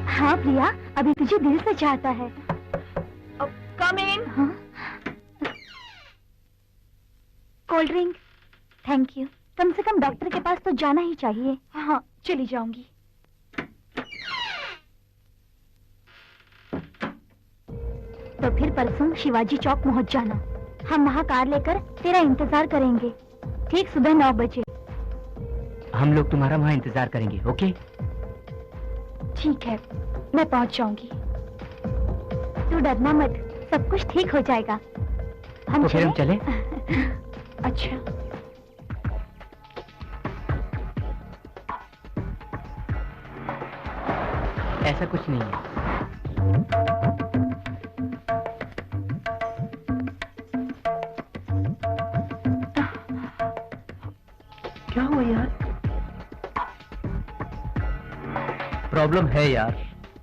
हाँ प्रिया, अभी तुझे दिल से चाहता है। Come in. हाँ? Cold drink. Thank you. कम से कम डॉक्टर के पास तो जाना ही चाहिए। हाँ चली जाऊंगी। तो फिर परसों शिवाजी चौक पहुंच जाना। हम वहाँ कार लेकर तेरा इंतजार करेंगे, ठीक सुबह 9 बजे। हम लोग तुम्हारा वहाँ इंतजार करेंगे, ओके? ठीक है, मैं पहुंच जाऊंगी। तू डरना मत, सब कुछ ठीक हो जाएगा। हम तो फिर हम चले? अच्छा। ऐसा कुछ नहीं है। क्या हुआ यार? प्रॉब्लम है यार।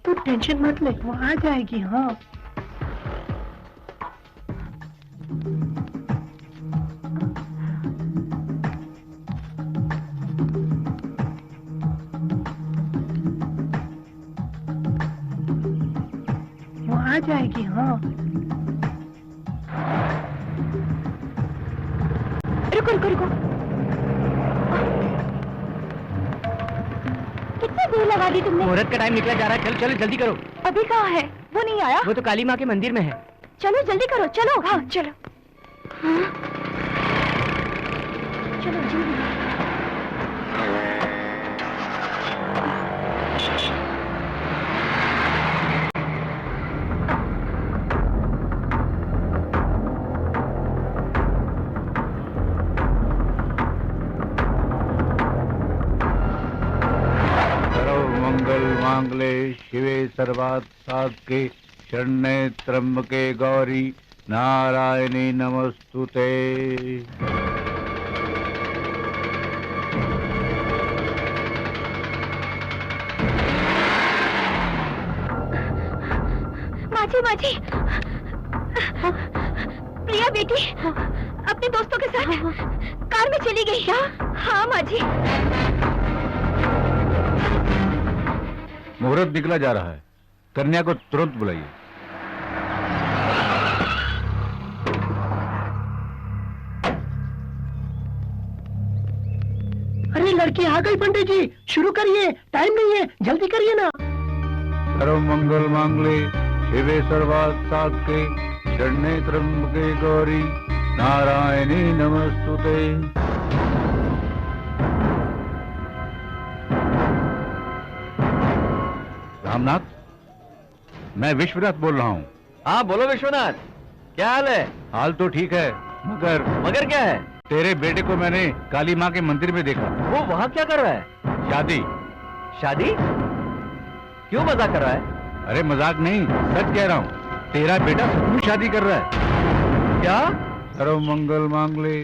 तू टेंशन मत ले, वो आ जाएगी। हाँ वो आ जाएगी। हाँ रुको रुको रुको, कितनी देर लगा दी तुमने? मुहूर्त का टाइम निकला जा रहा है, चलो चलो जल्दी करो। अभी कहाँ है? वो नहीं आया? वो तो काली माँ के मंदिर में है। चलो जल्दी करो, चलो। हाँ चलो। हाँ? चलो जल्दी। मंगल मांगले शिवे सर्वार्थ साधके शरण्ये त्र्यंबके गौरी नारायणी नमस्तुते। माझी माझी प्रिया बेटी अपने दोस्तों के साथ कार में चली गई। क्या? हाँ माझी। मुहूर्त निकला जा रहा है, कन्या को तुरंत बुलाइए। अरे लड़की आ गई पंडित जी, शुरू करिए, टाइम नहीं है, जल्दी करिए ना। सर्व मंगल मांगले शिवे सर्वार्थ साधके शरण्ये त्र्यंबके गौरी नारायणी नमस्तुते। रामनाथ, मैं विश्वनाथ बोल रहा हूँ। हाँ बोलो विश्वनाथ, क्या हाल है? हाल तो ठीक है, मगर क्या है? तेरे बेटे को मैंने काली माँ के मंदिर में देखा। वो वहाँ क्या कर रहा है? शादी। शादी? क्यों मजाक कर रहा है? अरे मजाक नहीं, सच कह रहा हूँ, तेरा बेटा सचमुच शादी कर रहा है। क्या? सर्व मंगल मांगले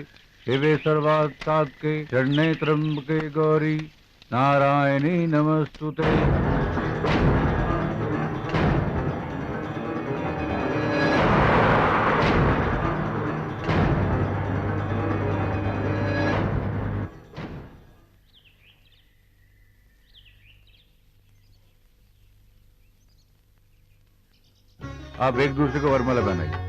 शिवे सर्वार्थ साधके शरण्ये त्र्यंबके गौरी नारायणी नमस्तुते। आप एक दूसरे को वरमाला पहनाइए।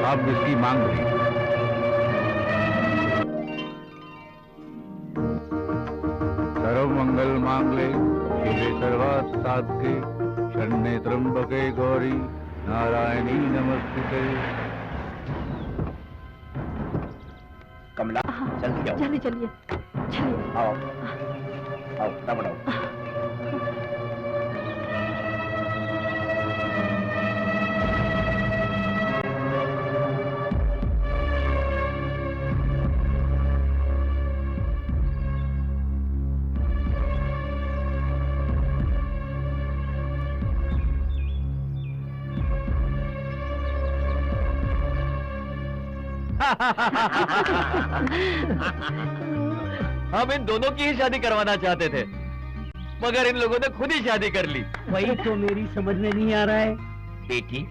आप इसकी मांग भरिए। सर्व मंगल मांगले शिवे सर्वार्थ साधके शरण्ये त्र्यंबके गौरी नारायणी नमस्तुते। कमला जल्दी जाओ। जल्दी चलिए चलिए। आओ आओ, ना बढ़ाओ। हम इन दोनों की ही शादी करवाना चाहते थे, मगर इन लोगों ने खुद ही शादी कर ली। वही तो मेरी समझ में नहीं आ रहा है। बेटी,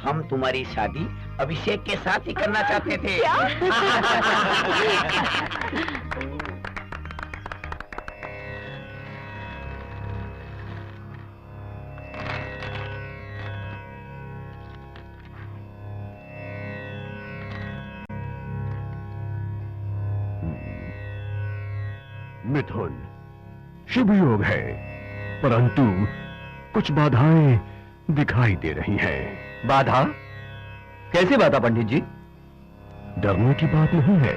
हम तुम्हारी शादी अभिषेक के साथ ही करना चाहते थे। मिथुन, शुभ योग है, परंतु कुछ बाधाएं दिखाई दे रही हैं। बाधा? कैसी बाधा पंडित जी? डरने की बात नहीं है,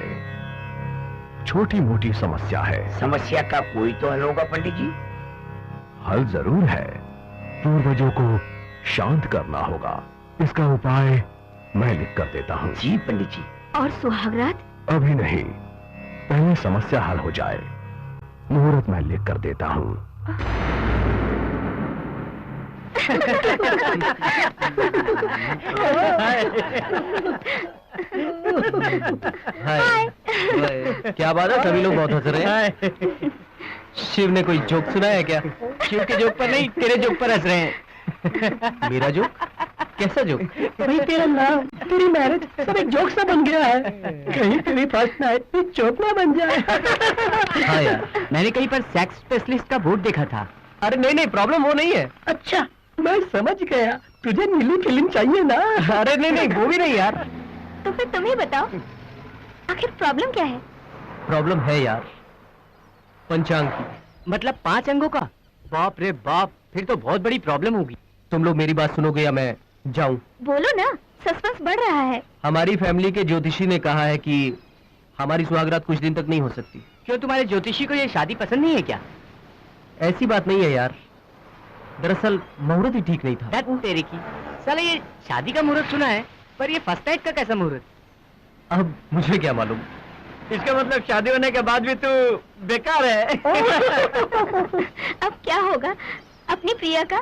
छोटी मोटी समस्या है। समस्या का कोई तो हल होगा पंडित जी। हल जरूर है, पूर्वजों को शांत करना होगा। इसका उपाय मैं लिख कर देता हूँ। जी पंडित जी। और सुहागरात? अभी नहीं, पहले समस्या हल हो जाए। मुहूर्त मैं लिख कर देता हूँ। हाय। क्या बात है, सभी लोग बहुत हंस रहे हैं। शिव ने कोई जोक सुनाया है क्या? शिव के जोक पर नहीं, तेरे जोक पर हंस रहे हैं। मेरा जोक? कैसा जोक? भाई तेरा नाम, तेरी मैरिज सब एक जोक सा बन गया है। कहीं तेरी फर्स्ट नाइट जोक ना बन जाए। हाँ यार, मैंने कहीं पर सेक्स स्पेशलिस्ट का बोर्ड देखा था। अरे नहीं नहीं, प्रॉब्लम वो नहीं है। अच्छा, मैं समझ गया, तुझे नीली फिल्म चाहिए ना। अरे नहीं नहीं, वो भी नहीं यार। तो फिर तुम ही बताओ, आखिर प्रॉब्लम क्या है? प्रॉब्लम है यार, पंचांग की। मतलब 5 अंगों का? बाप रे बाप, फिर तो बहुत बड़ी प्रॉब्लम होगी। तुम लोग मेरी बात सुनोगे या मैं जाऊं? बोलो ना, सस्पेंस बढ़ रहा है। हमारी फैमिली के ज्योतिषी ने कहा है कि हमारी सुहागरात कुछ दिन तक नहीं हो सकती। क्यों, तुम्हारे ज्योतिषी को ये शादी पसंद नहीं है क्या? ऐसी बात नहीं है यार, दरअसल मुहूर्त ही ठीक नहीं था। दैट तेरे की साला, ये शादी का मुहूर्त सुना है, पर ये फर्स्ट नाइट का कैसा मुहूर्त? अब मुझे क्या मालूम, इसका मतलब शादी होने के बाद भी तू बेकार है। अब क्या होगा? अपनी प्रिया का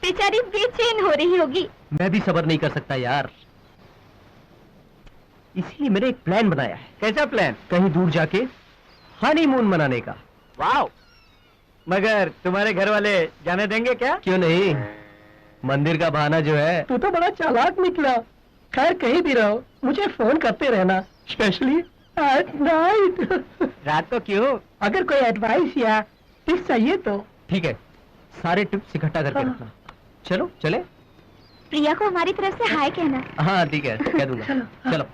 बेचारी बेचैन हो रही होगी। मैं भी सब्र नहीं कर सकता यार, इसीलिए मैंने एक प्लान बनाया है। कैसा प्लान? कहीं दूर जाके हनीमून मनाने का। वाओ! मगर तुम्हारे घर वाले जाने देंगे क्या? क्यों नहीं, मंदिर का बहाना जो है। तू तो बड़ा चालाक निकला। खैर कहीं भी रहो मुझे फोन करते रहना, स्पेशली एट नाइट। रात को क्यों? अगर कोई एडवाइस या टिप्स चाहिए तो। ठीक है, सारे टिप्स इकट्ठा करके हाँ। रखना। चलो चले। प्रिया को हमारी तरफ से हाय कहना। हाँ ठीक है, कह दूंगा। चलो, हाँ। चलो।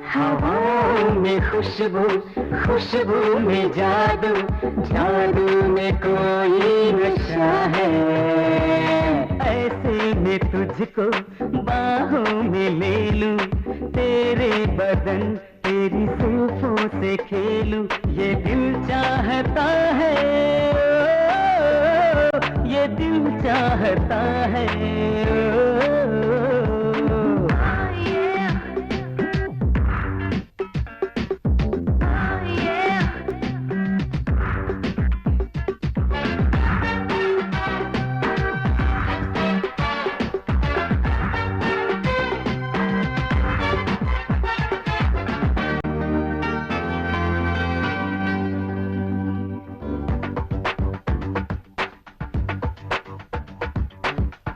हवाओं में खुशबू, खुशबू में जादू, जादू में कोई नशा है। ऐसे में तुझको बाहों में ले लूं, तेरे बदन तेरी जुल्फों से खेलूं, ये दिल चाहता है, ये दिल चाहता है।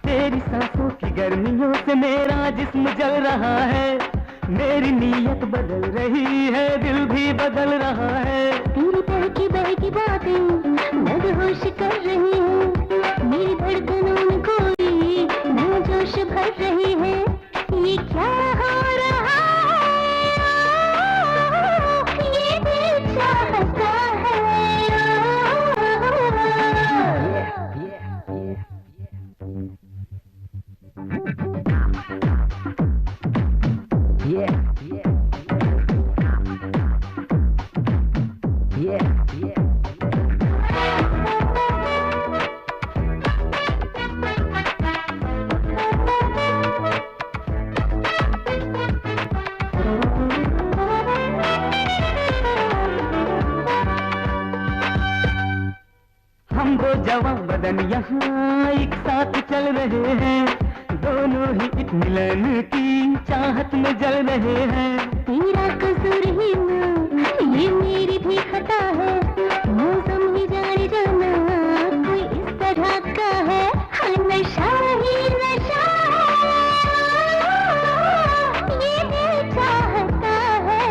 तेरी सांसों की गर्मियों से मेरा जिस्म जल रहा है, मेरी नीयत बदल रही है, दिल भी बदल रहा है। तेरी बहकी बातें मदहोश कर रही है, मेरी धड़कनों में कोई नया जोश भर रही है। ये क्या हो रहा है? ये दिल चाहता है। हम दो जवां बदन यहाँ एक साथ चल रहे हैं, दोनों ही एक मिलन की चाहत में जल रहे हैं। तेरा कसूर ही ना, ये मेरी भी खता है, मौसम ही जाने जाना कोई इस तरह का है। हाँ, नशा ही नशा ये दिल चाहता है।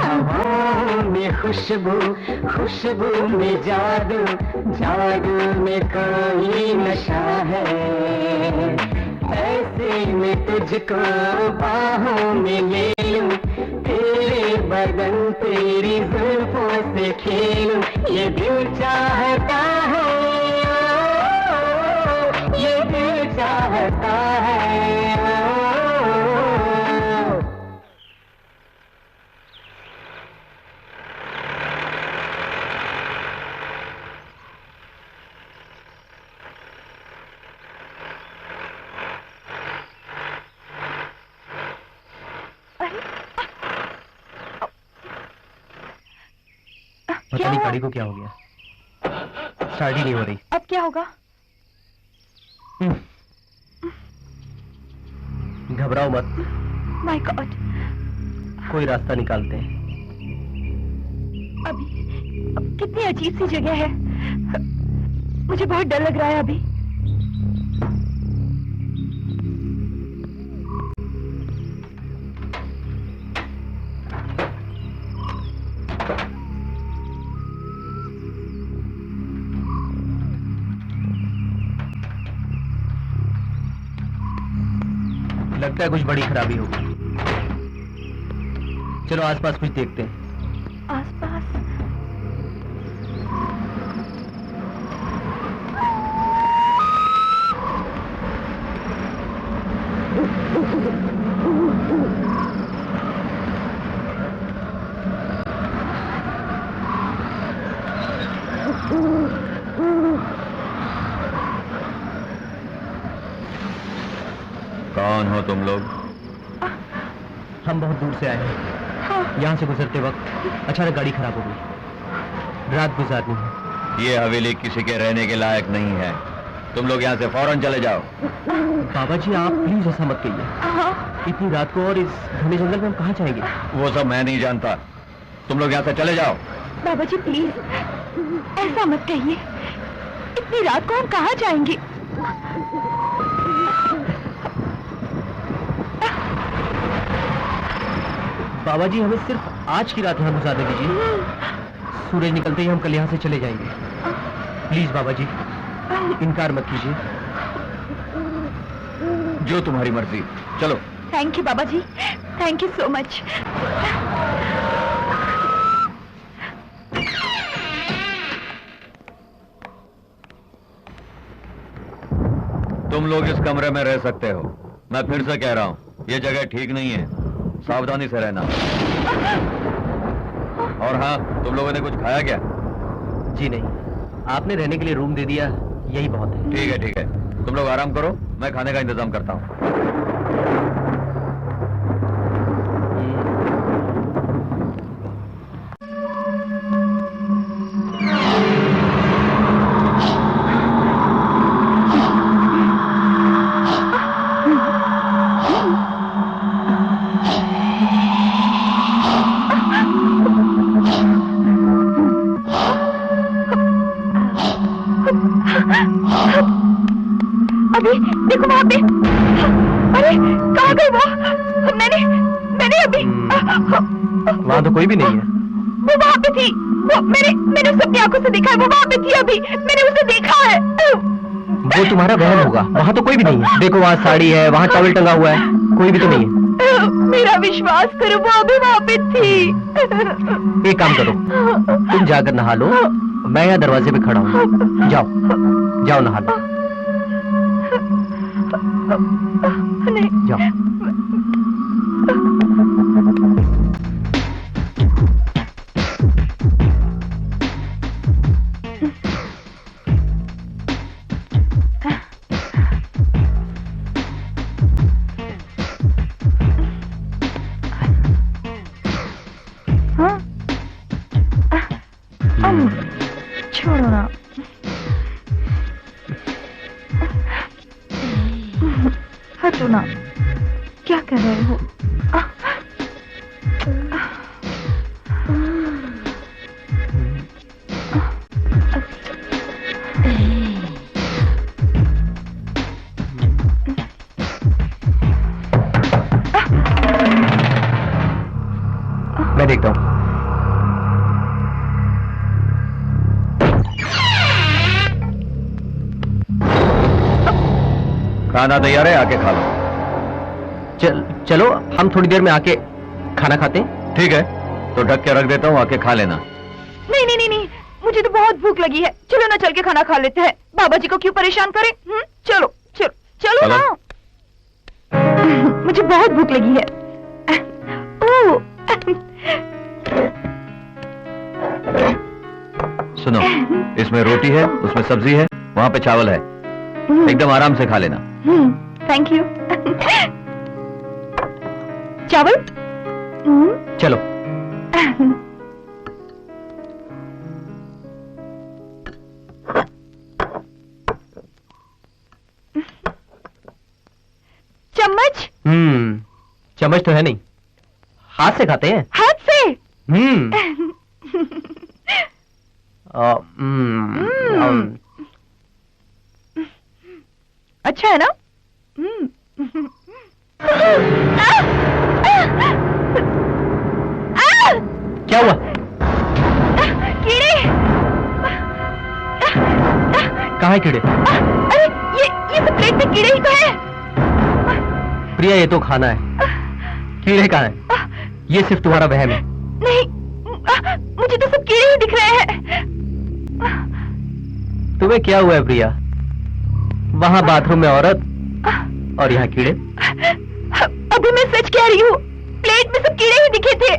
हवाओं में खुशबू, खुशबू में जादू, जादू में कोई नशा है। ऐसे में तुझको बाहों में ले लूं, तेरे बदन तेरी जुल्फों से खेलूं, ये दिल चाहता है, ये दिल चाहता है। पता नहीं गाड़ी को क्या हो गया, स्टार्ट ही नहीं हो रही। अब क्या होगा? घबराओ मत, माय गॉड, कोई रास्ता निकालते हैं। अभी कितनी अजीब सी जगह है, मुझे बहुत डर लग रहा है अभी। लगता है कुछ बड़ी खराबी होगी। चलो आसपास कुछ देखते हैं। आसपास कौन हो तुम लोग? हम बहुत दूर से आए हैं। यहाँ से गुजरते वक्त अचानक गाड़ी खराब हो गई। रात गुजारनी है। ये हवेली किसी के रहने के लायक नहीं है। तुम लोग यहाँ से फौरन चले जाओ। बाबा जी आप प्लीज ऐसा मत कहिए। इतनी रात को और इस घने जंगल में हम कहाँ जाएंगे? वो सब मैं नहीं जानता। तुम लोग यहाँ से चले जाओ। बाबा जी प्लीज ऐसा मत कहिए। इतनी रात को हम कहाँ जाएंगे? बाबा जी हमें सिर्फ आज की रात यहाँ गुजारने दीजिए। सूरज निकलते ही हम कल यहाँ से चले जाएंगे। प्लीज बाबा जी इनकार मत कीजिए। जो तुम्हारी मर्जी। चलो। थैंक यू बाबा जी, थैंक यू सो मच। तुम लोग इस कमरे में रह सकते हो। मैं फिर से कह रहा हूँ ये जगह ठीक नहीं है। सावधानी से रहना। और हाँ, तुम लोगों ने कुछ खाया क्या? जी नहीं, आपने रहने के लिए रूम दे दिया, यही बहुत है। ठीक है ठीक है, तुम लोग आराम करो, मैं खाने का इंतजाम करता हूँ। अभी देखो वहाँ पे। अरे कहाँ गई वो? मैंने अभी वहाँ तो कोई भी नहीं है। वो वहाँ पे थी। वो मैंने उसे अपनी आंखों से देखा है। वो वहाँ पे थी अभी, मैंने उसे देखा है। वो तुम्हारा वहम होगा। वहाँ तो कोई भी नहीं है। देखो वहाँ साड़ी है, वहाँ टॉवल टंगा हुआ है, कोई भी तो नहीं है। मेरा विश्वास करो, वो अभी वहाँ पे थी। एक काम करो, तुम जाकर नहा लो, मैं यहाँ दरवाजे पे खड़ा हूँ। जाओ जाओ नहा लो। नहीं जाओ। छोड़ो ना। हटो ना, क्या कर रहे हो? मैं देखता हूँ। खाना तैयार है, आके खा लो। चलो हम थोड़ी देर में आके खाना खाते हैं। ठीक है, तो ढक के रख देता हूँ, आके खा लेना। नहीं नहीं नहीं नहीं, मुझे तो बहुत भूख लगी है। चलो ना चल के खाना खा लेते हैं। बाबा जी को क्यों परेशान करें? चलो चलो चलो ना। मुझे बहुत भूख लगी है। सुनो, इसमें रोटी है, उसमें सब्जी है, वहाँ पे चावल है। एकदम आराम से खा लेना। Thank you. चावल? चलो। चम्मच? चम्मच तो है नहीं, हाथ से खाते हैं। हाथ से? अच्छा है ना? क्या हुआ? कीड़े। कहाँ है कीड़े? अरे ये तो प्लेट में कीड़े ही तो है। प्रिया ये तो खाना है, कीड़े कहाँ है? ये सिर्फ तुम्हारा वहम है। नहीं, मुझे तो सब कीड़े ही दिख रहे हैं। तुम्हें क्या हुआ है प्रिया? वहाँ बाथरूम में औरत और यहाँ कीड़े। अभी मैं सच कह रही हूँ, प्लेट में सब कीड़े ही दिखे थे।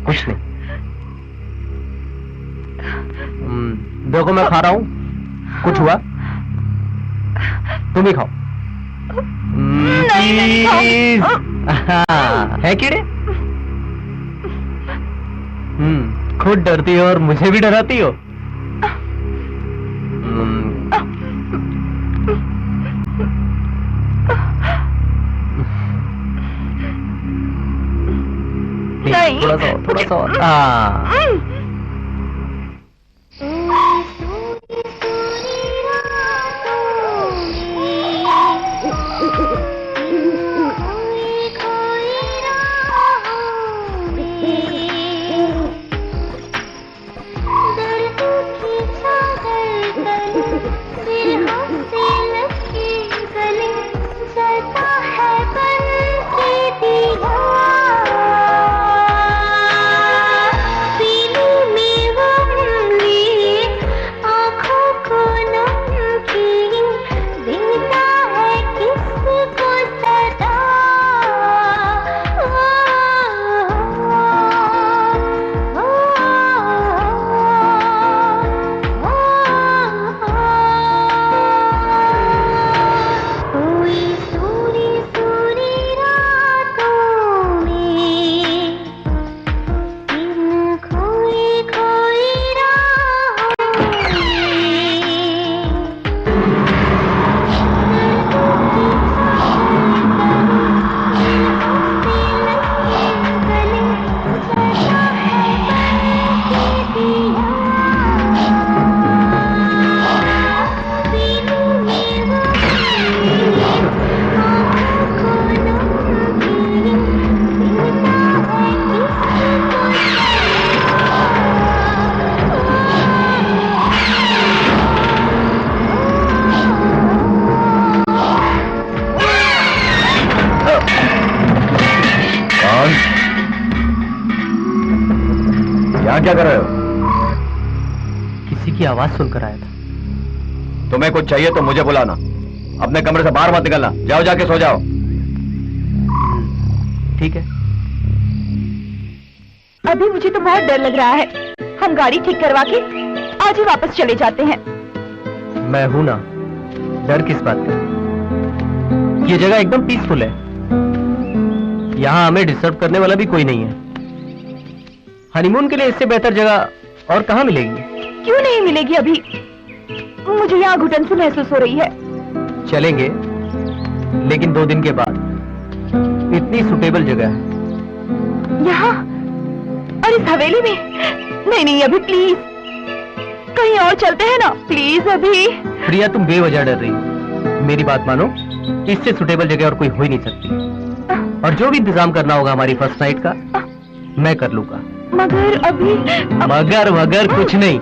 कुछ नहीं। देखो मैं खा रहा हूँ, कुछ हुआ? तुम ही खाओ। नहीं प्लीज। है कीड़े? खुद डरती हो और मुझे भी डराती हो। नहीं। थोड़ा सा और। यहाँ क्या कर रहे हो? किसी की आवाज सुनकर आया था। तुम्हें कुछ चाहिए तो मुझे बुलाना, अपने कमरे से बाहर मत निकलना। जाओ, जाके सो जाओ। ठीक है। अभी मुझे तो बहुत डर लग रहा है। हम गाड़ी ठीक करवा के आज ही वापस चले जाते हैं। मैं हूं ना, डर किस बात का? ये जगह एकदम पीसफुल है, यहाँ हमें डिस्टर्ब करने वाला भी कोई नहीं है। हनीमून के लिए इससे बेहतर जगह और कहाँ मिलेगी? क्यों नहीं मिलेगी? अभी मुझे यहाँ घुटन से महसूस हो रही है। चलेंगे, लेकिन 2 दिन के बाद। इतनी सुटेबल जगह है यहाँ और इस हवेली में। नहीं नहीं, अभी प्लीज कहीं और चलते हैं ना, प्लीज अभी। प्रिया, तुम बेवजह डर रही हो। मेरी बात मानो, इससे सुटेबल जगह और कोई हो ही नहीं सकती। और जो भी इंतजाम करना होगा हमारी फर्स्ट नाइट का, मैं कर लूंगा। मगर अभी मगर कुछ नहीं।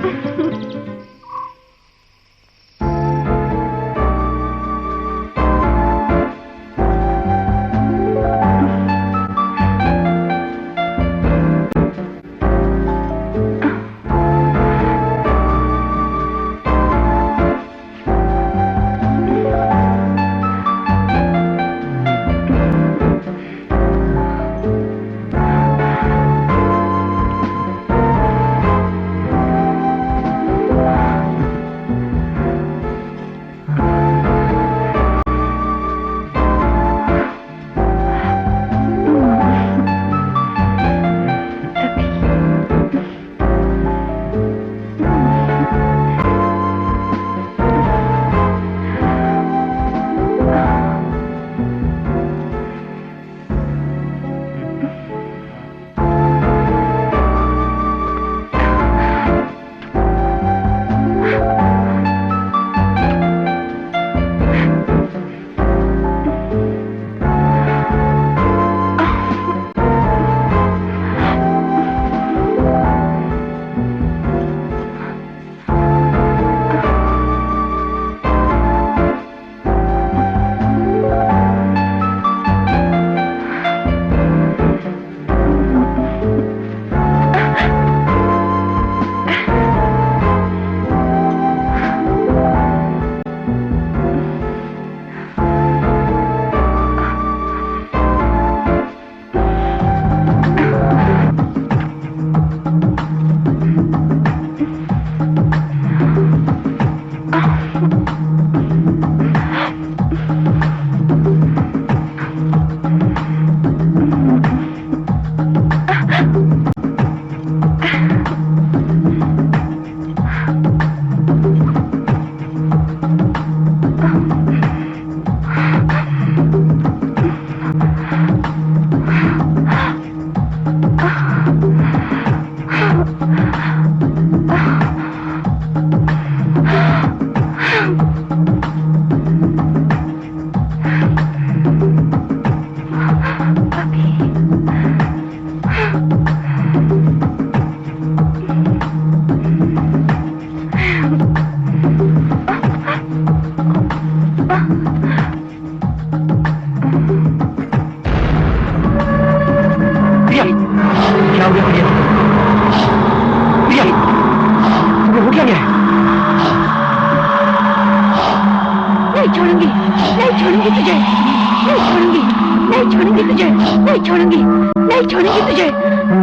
तुझे, नहीं छोड़ूंगी, नहीं छोड़ूंगी तुझे, नहीं छोड़ूंगी, नहीं छोड़ूंगी तुझे,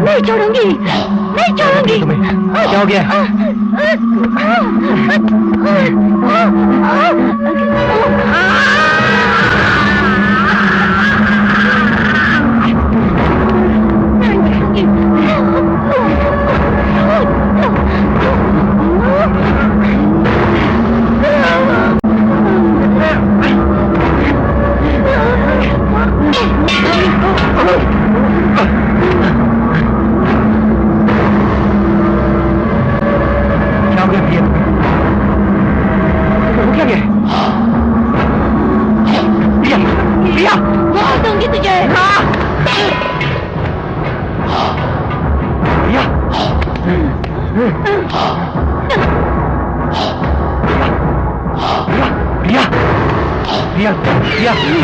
नहीं छोड़ूंगी, नहीं छोड़ूंगी। क्या हो गया?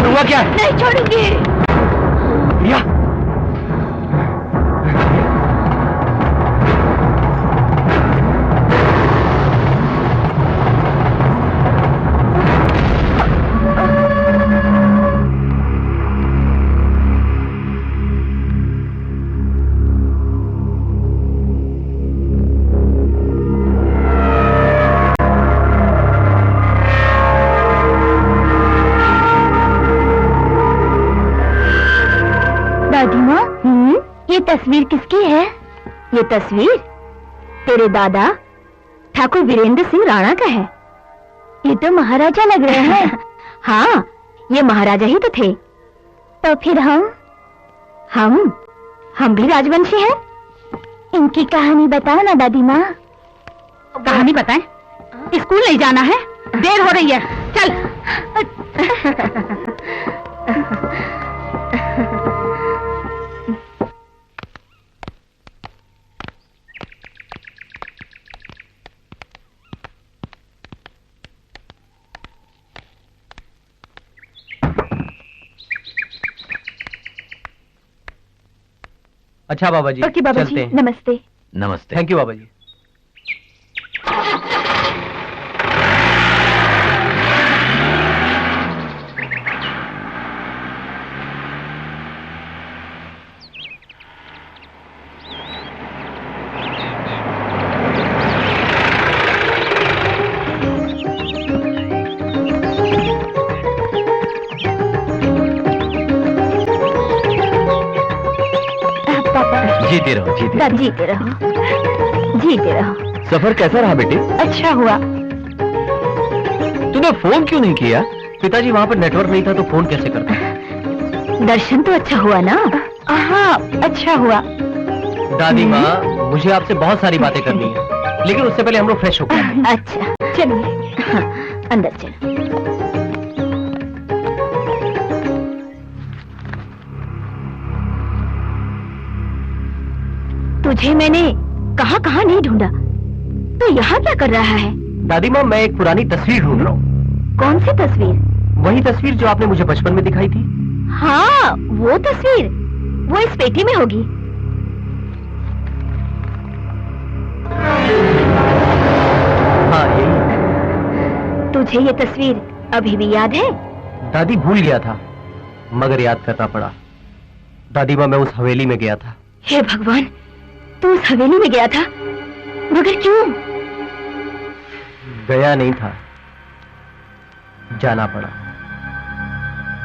हुआ क्या? नहीं छोड़ूंगी। प्रिया, दादी माँ, ये तस्वीर किसकी है? ये तस्वीर तेरे दादा ठाकुर वीरेंद्र सिंह राणा का है। ये तो महाराजा लग रहे हैं। हाँ, ये महाराजा ही तो थे। तो फिर हम भी राजवंशी हैं। इनकी कहानी बताओ ना दादी माँ। कहानी बताएं? स्कूल नहीं जाना है, देर हो रही है, चल। अच्छा बाबा जी, ओके बाबा चलते जी, हैं। नमस्ते। नमस्ते। थैंक यू बाबा जी। जीते रहो, जीते दादी जीते रहो, जीते रहो। सफर कैसा रहा बेटे? अच्छा हुआ। तूने फोन क्यों नहीं किया? पिताजी वहाँ पर नेटवर्क नहीं था तो फोन कैसे करता? दर्शन तो अच्छा हुआ ना? हाँ, अच्छा हुआ। दादी माँ, मुझे आपसे बहुत सारी बातें करनी है, लेकिन उससे पहले हम लोग फ्रेश होकर आते हैं। अच्छा, चलिए। हाँ, अंदर चलो। तुझे मैंने कहाँ कहाँ नहीं ढूंढा, तो यहाँ क्या कर रहा है? दादी माँ, मैं एक पुरानी तस्वीर ढूंढ रहा हूँ। कौन सी तस्वीर? वही तस्वीर जो आपने मुझे बचपन में दिखाई थी। हाँ, वो तस्वीर, वो इस पेटी में होगी। हाँ, यही। तुझे ये तस्वीर अभी भी याद है? दादी, भूल गया था, मगर याद करना पड़ा। दादी माँ, मैं उस हवेली में गया था। हे भगवान, तू उस हवेली में गया था, मगर क्यों? गया नहीं था, जाना पड़ा।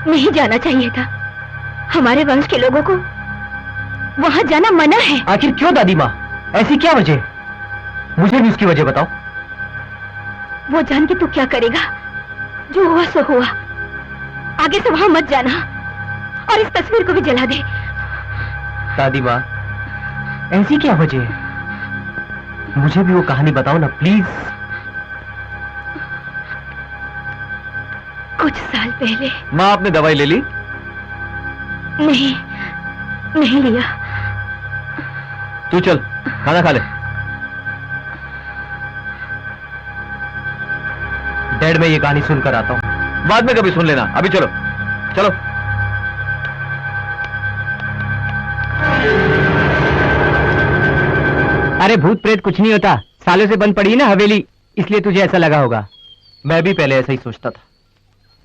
नहीं जाना चाहिए था। हमारे वंश के लोगों को वहां जाना मना है। आखिर क्यों दादी माँ? ऐसी क्या वजह? मुझे भी उसकी वजह बताओ। वो जान के तू क्या करेगा? जो हुआ सो हुआ। आगे से वहां मत जाना, और इस तस्वीर को भी जला दे। दादी माँ, ऐसी क्या वजह है? मुझे भी वो कहानी बताओ ना, प्लीज। कुछ साल पहले। माँ, आपने दवाई ले ली? नहीं लिया। तू चल, खाना खा ले। डैड, मैं ये कहानी सुनकर आता हूँ। बाद में कभी सुन लेना, अभी चलो चलो। अरे भूत प्रेत कुछ नहीं होता, सालों से बंद पड़ी है ना हवेली, इसलिए तुझे ऐसा लगा होगा। मैं भी पहले ऐसा ही सोचता था,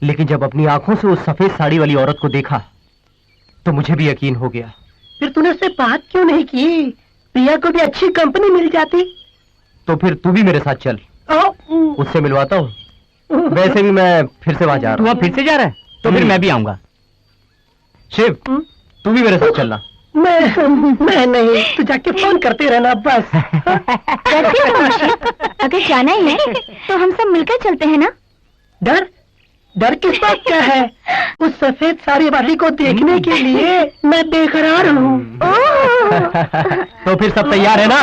लेकिन जब अपनी आंखों से उस सफेद साड़ी वाली औरत को देखा तो मुझे भी यकीन हो गया। फिर तूने उससे बात क्यों नहीं की? प्रिया को भी अच्छी कंपनी मिल जाती। तो फिर तू भी मेरे साथ चल, उससे मिलवाता हूँ। वैसे भी मैं फिर से वहां जा तू रहा अब फिर से जा रहा है तो फिर मैं भी आऊंगा। शिव, तू भी मेरे साथ चलना। मैं नहीं, तू जाके फोन करते रहना बस। करते हो मौसी? अगर जाना ही है तो हम सब मिलकर चलते हैं ना। डर किस बात का है? उस सफेद साड़ी वाली को देखने के लिए मैं बेकरार हूँ। तो फिर सब तैयार है ना?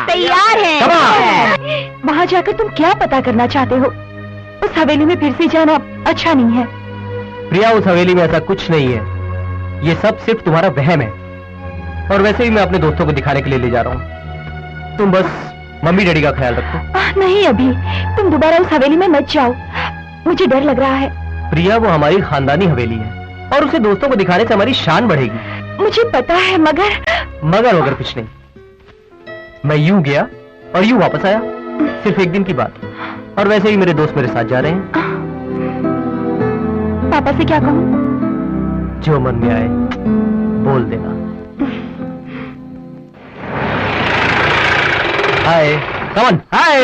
तैयार है। वहाँ जाकर तुम क्या पता करना चाहते हो? उस हवेली में फिर से जाना अच्छा नहीं है। प्रिया, उस हवेली में ऐसा कुछ नहीं है। ये सब सिर्फ तुम्हारा वहम है। और वैसे भी मैं अपने दोस्तों को दिखाने के लिए ले जा रहा हूँ। तुम बस मम्मी डैडी का ख्याल रखो। नहीं, अभी तुम दोबारा उस हवेली में मत जाओ, मुझे डर लग रहा है। प्रिया, वो हमारी खानदानी हवेली है और उसे दोस्तों को दिखाने से हमारी शान बढ़ेगी। मुझे पता है, मगर वगैरह कुछ नहीं। मैं यूं गया और यूं वापस आया, सिर्फ एक दिन की बात। और वैसे ही मेरे दोस्त मेरे साथ जा रहे हैं। पापा से क्या कहूँ? जो मन में आए बोल देना। हाय, कमन, हाय।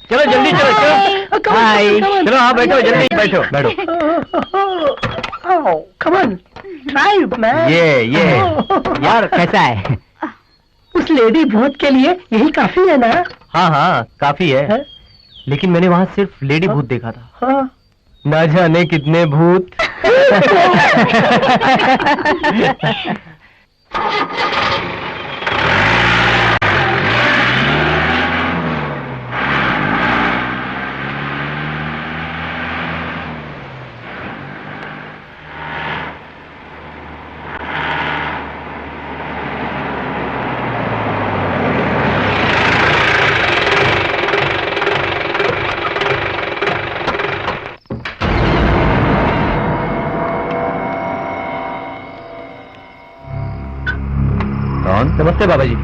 चलो जल्दी चलो, चलो। हाय, चलो। हाँ, बैठो, जल्दी बैठो, बैठो। Come on, drive man. ये यार कैसा है? उस लेडी भूत के लिए यही काफी है ना? हाँ, काफी है। लेकिन मैंने वहाँ सिर्फ लेडी भूत देखा था। हाँ। ना जाने कितने भूत। नमस्ते बाबा जी।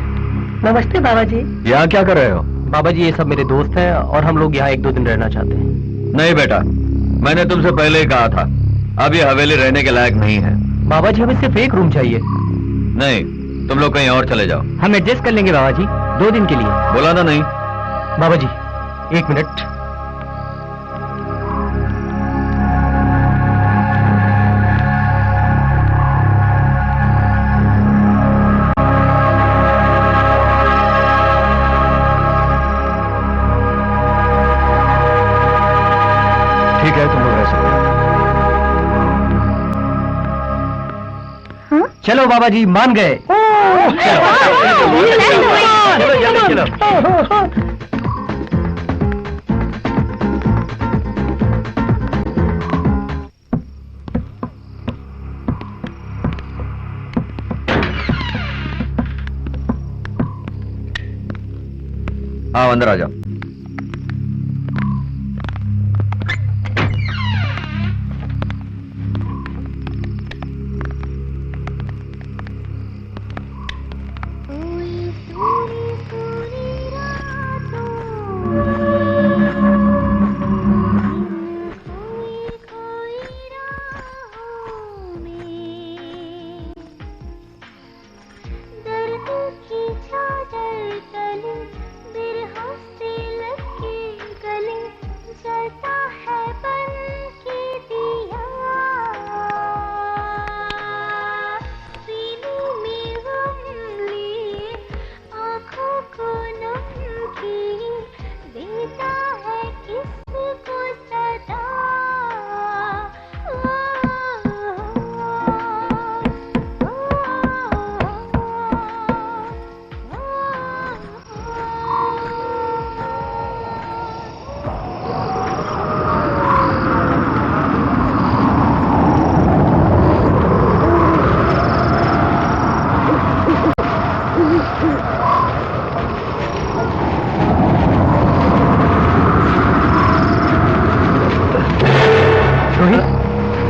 नमस्ते बाबा जी। यहाँ क्या कर रहे हो? बाबा जी, ये सब मेरे दोस्त हैं और हम लोग यहाँ 1-2 दिन रहना चाहते हैं। नहीं बेटा, मैंने तुमसे पहले ही कहा था, अब ये हवेली रहने के लायक नहीं है। बाबा जी, हमें सिर्फ एक रूम चाहिए। नहीं, तुम लोग कहीं और चले जाओ। हम एडजस्ट कर लेंगे बाबा जी, 2 दिन के लिए। बोला ना नहीं? बाबा जी, 1 मिनट। ठीक है, तुम लोग रह सकते हो। चलो बाबा जी, मान गए। चलो जल्दी चलो। हाँ, अंदर आ जाओ।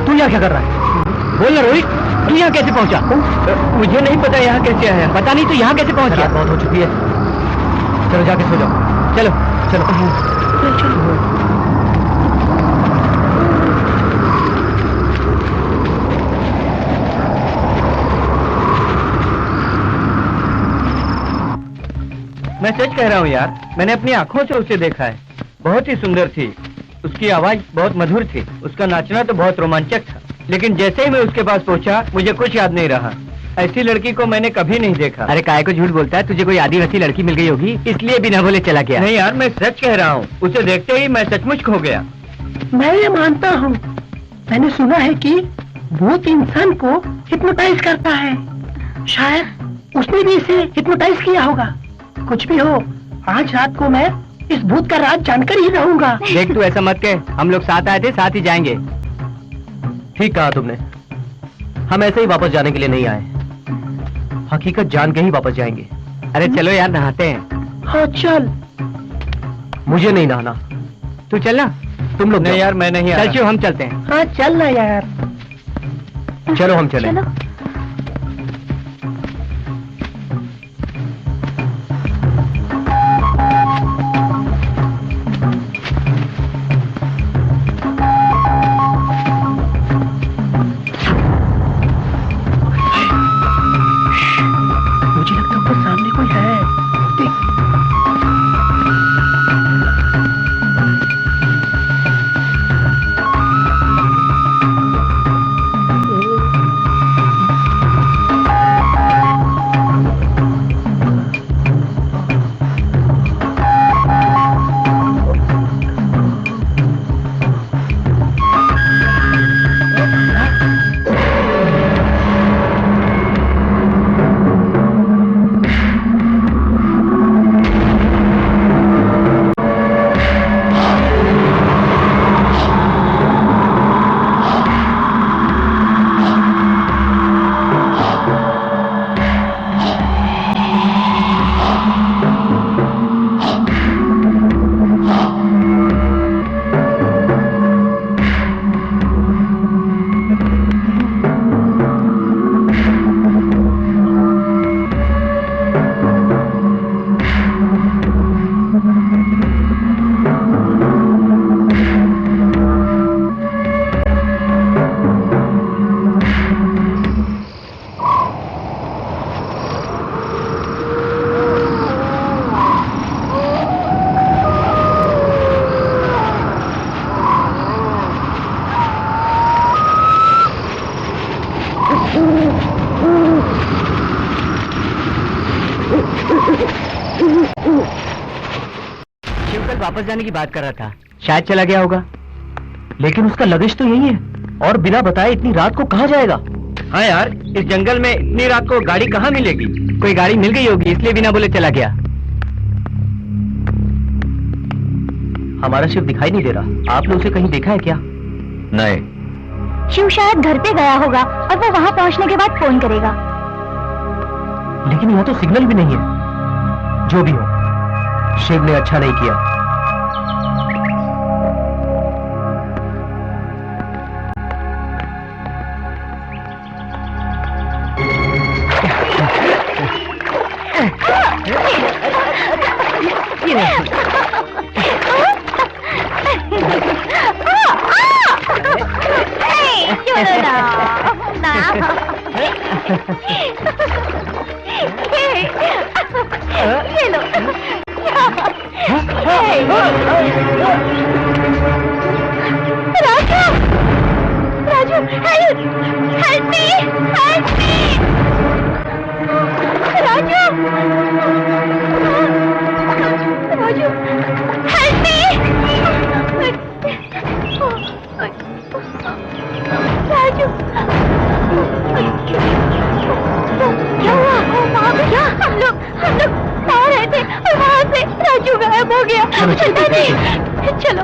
यहाँ क्या कर रहा है? बोल ना रोहित, तू यहाँ कैसे पहुँचा? मुझे नहीं पता यहाँ कैसे आया। पता नहीं, तो यहाँ कैसे पहुँच गया? बहुत हो चुकी है, चलो जाके सो जाओ। चलो चलो। मैं सच कह रहा हूँ यार, मैंने अपनी आंखों से उसे देखा है। बहुत ही सुंदर थी, उसकी आवाज बहुत मधुर थी, उसका नाचना तो बहुत रोमांचक था। लेकिन जैसे ही मैं उसके पास पहुंचा, मुझे कुछ याद नहीं रहा। ऐसी लड़की को मैंने कभी नहीं देखा। अरे काहे को झूठ बोलता है? तुझे कोई आदिवासी लड़की मिल गई होगी, इसलिए बिना बोले चला गया। नहीं यार, मैं सच कह रहा हूँ, उसे देखते ही मैं सचमुच खो गया। मैं ये मानता हूँ, मैंने सुना है कि भूत इंसान को हिप्नोटाइज करता है। शायद उसने भी इसे हिप्नोटाइज किया होगा। कुछ भी हो, आज रात को मैं इस भूत का राज जानकर ही रहूंगा। देख तू ऐसा मत कह, हम लोग साथ आए थे, साथ ही जाएंगे। ठीक कहा तुमने, हम ऐसे ही वापस जाने के लिए नहीं आए, हकीकत जान के ही वापस जाएंगे। अरे चलो यार, नहाते हैं। हाँ चल। मुझे नहीं नहाना, तू चल ना। तुम लोग नहीं जाओ। यार, मैं नहीं आ चल रहा। शिव, हम चलते हैं। हाँ चल ना यार। चलो हम चलें। चलो। मुझे लगता है ऊपर सामने कोई है। देख। शिव कल वापस जाने की बात कर रहा था, शायद चला गया होगा। लेकिन उसका लगेज तो यही है, और बिना बताए इतनी रात को कहाँ जाएगा? हाँ यार, इस जंगल में इतनी रात को गाड़ी कहाँ मिलेगी? कोई गाड़ी मिल गई होगी, इसलिए बिना बोले चला गया। हमारा शिव दिखाई नहीं दे रहा, आपने उसे कहीं देखा है क्या? नहीं। शिव शायद घर पे गया होगा और वो वहां पहुंचने के बाद फोन करेगा। लेकिन यहाँ तो सिग्नल भी नहीं है। जो भी हो, शिव ने अच्छा नहीं किया। ये लो। Raju, Raju, help, help me, help me, Raju, Raju, help me, Raju, क्या हुआ? वहाँ पे क्या? हम लोग आ रहे थे और वहाँ से राजू गायब हो गया। पता नहीं। चलो।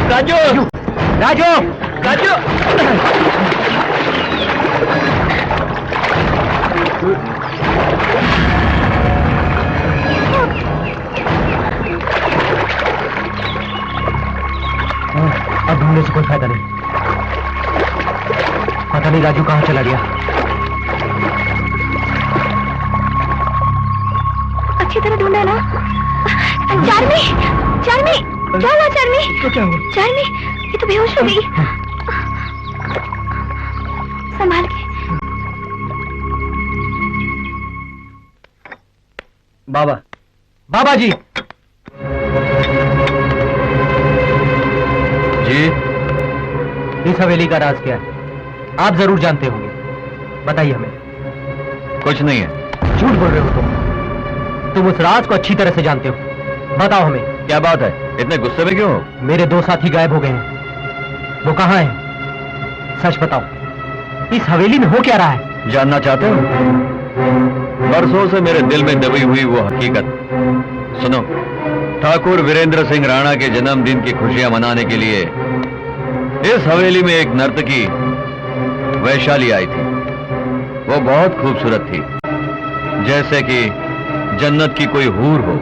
राजू राजू राजू अब ढूंढने से कोई फायदा नहीं। पता नहीं राजू कहाँ चला गया। अच्छी तरह ढूंढा ना। चार्मी, चार्मी, क्या हुआ चार्मी? तो क्या हुआ? चार्मी, ये तो बेहोश हो गई। संभाल के। बाबा, बाबा जी। जी, इस हवेली का राज क्या है? आप जरूर जानते होंगे, बताइए हमें। कुछ नहीं है। झूठ बोल रहे हो तुम उस राज को अच्छी तरह से जानते हो, बताओ हमें। क्या बात है, इतने गुस्से में क्यों हो? मेरे 2 साथी गायब हो गए हैं, वो कहाँ हैं? सच बताओ, इस हवेली में हो क्या रहा है? जानना चाहते हो? बरसों से मेरे दिल में दबी हुई वो हकीकत सुनो। ठाकुर वीरेंद्र सिंह राणा के जन्मदिन की खुशियां मनाने के लिए इस हवेली में एक नर्तकी वैशाली आई थी। वो बहुत खूबसूरत थी, जैसे कि जन्नत की कोई हूर हो।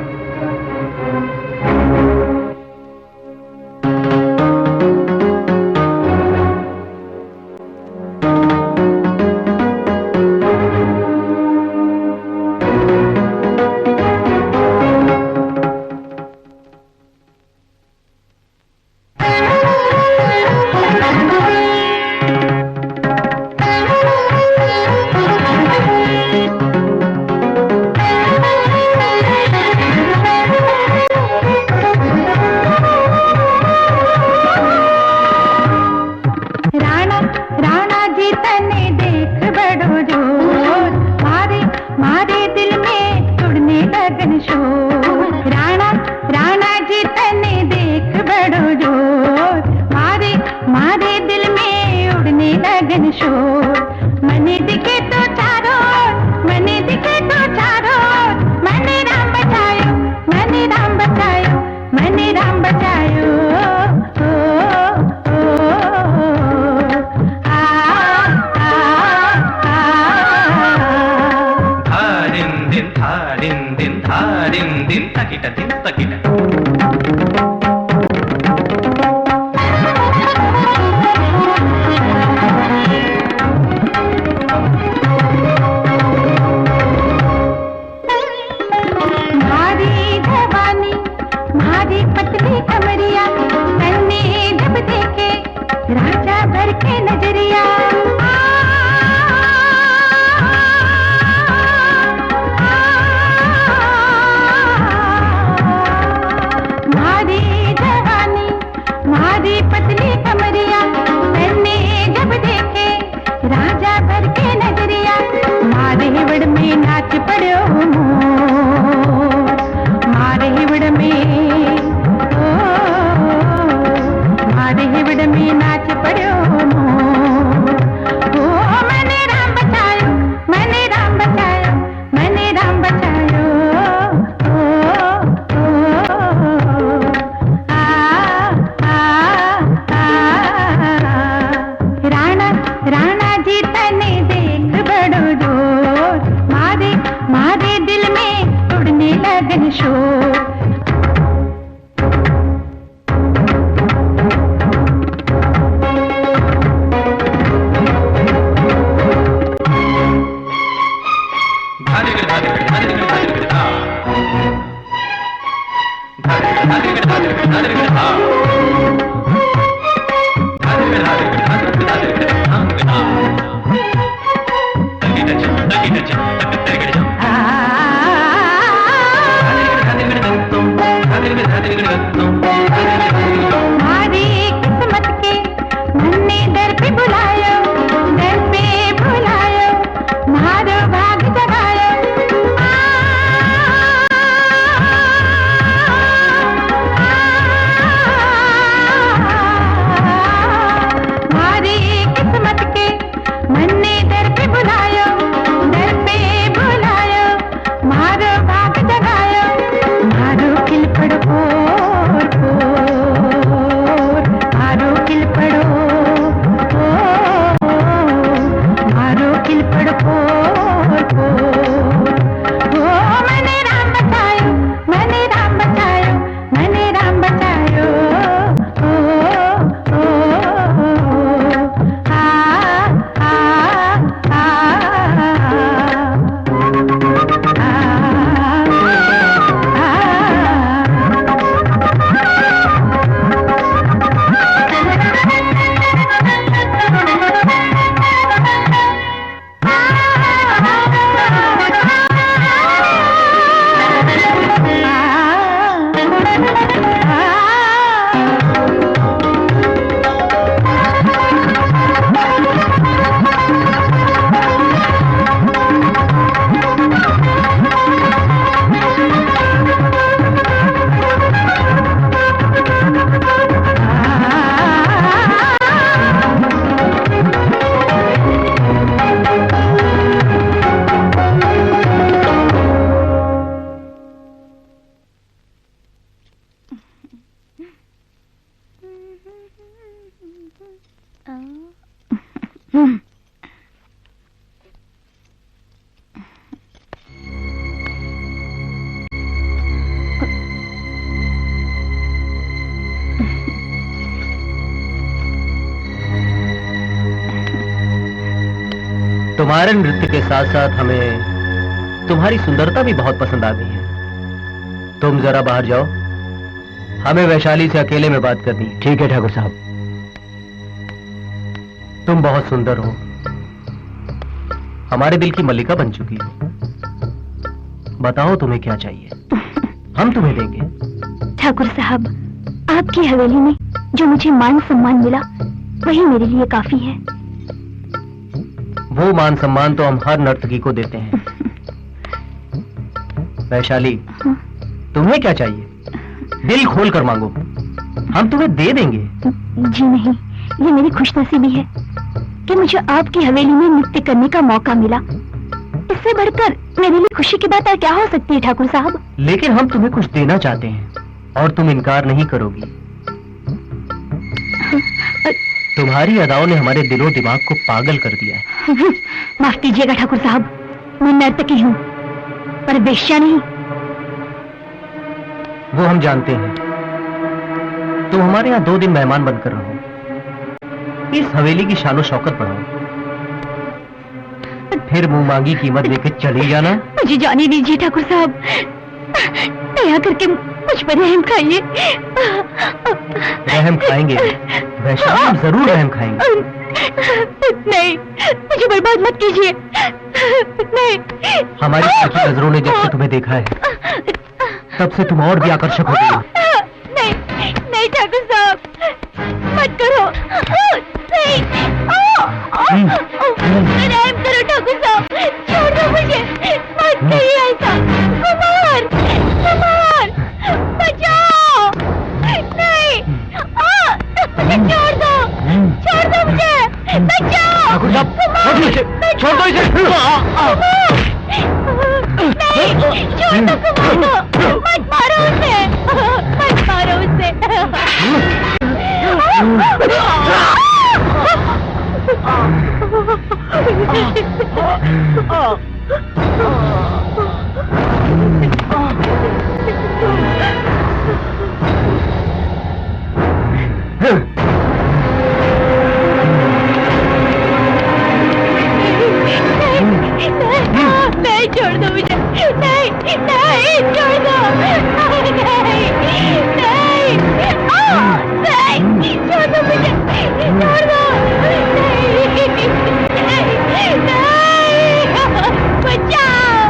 तुम्हारे नृत्य के साथ साथ हमें तुम्हारी सुंदरता भी बहुत पसंद आ गई है। तुम जरा बाहर जाओ, हमें वैशाली से अकेले में बात करनी है। ठीक है ठाकुर साहब। तुम बहुत सुंदर हो, हमारे दिल की मल्लिका बन चुकी हो। बताओ तुम्हें क्या चाहिए, हम तुम्हें देंगे। ठाकुर साहब, आपकी हवेली में जो मुझे मान सम्मान मिला वही मेरे लिए काफी है। वो मान सम्मान तो हम हर नर्तकी को देते हैं। वैशाली, तुम्हें क्या चाहिए? दिल खोल कर मांगो, हम तुम्हें दे देंगे। जी नहीं, ये मेरी खुशनसीबी है कि मुझे आपकी हवेली में नृत्य करने का मौका मिला। इससे बढ़कर मेरे लिए खुशी की बात और क्या हो सकती है ठाकुर साहब? लेकिन हम तुम्हें कुछ देना चाहते हैं और तुम इनकार नहीं करोगी। तुम्हारी अदाओं ने हमारे दिलो दिमाग को पागल कर दिया है। माफ कीजिएगा ठाकुर साहब, मैं नर्तकी हूँ पर वेश्या नहीं। वो हम जानते हैं। तुम हमारे यहाँ 2 दिन मेहमान बनकर रहो, इस हवेली की शानो शौकत बढ़ाओ, फिर मुंह मांगी कीमत लेकर चली जाना। मुझे जाने दीजिए ठाकुर साहब, दया करके मुझ पर रहम खाइए। रहम खाएंगे वैशाली, हम जरूर रहम खाएंगे। नहीं, मुझे बर्बाद मत कीजिए। नहीं। हमारी की नजरों ने जब से तुम्हें देखा है तब से तुम और भी आकर्षक हो गई। नहीं नहीं ठाकुर साहब, मत करो। नहीं, रहम करो ठाकुर साहब, छोड़ दो मुझे, मत करिए ऐसा। कुमार, कुमार, बचाओ। नहीं, मुझे छोड़ दो मुझे, बचाओ। छोड़ दो इसे। नहीं, छोड़ दो कुमार को, मत मारो उसे, मत मारो उसे। नहीं, छोड़ दो मुझे। नहीं, नहीं, छोड़ दो। नहीं, नहीं, नहीं, छोड़ दो मुझे, छोड़ दो। नहीं, बचाओ,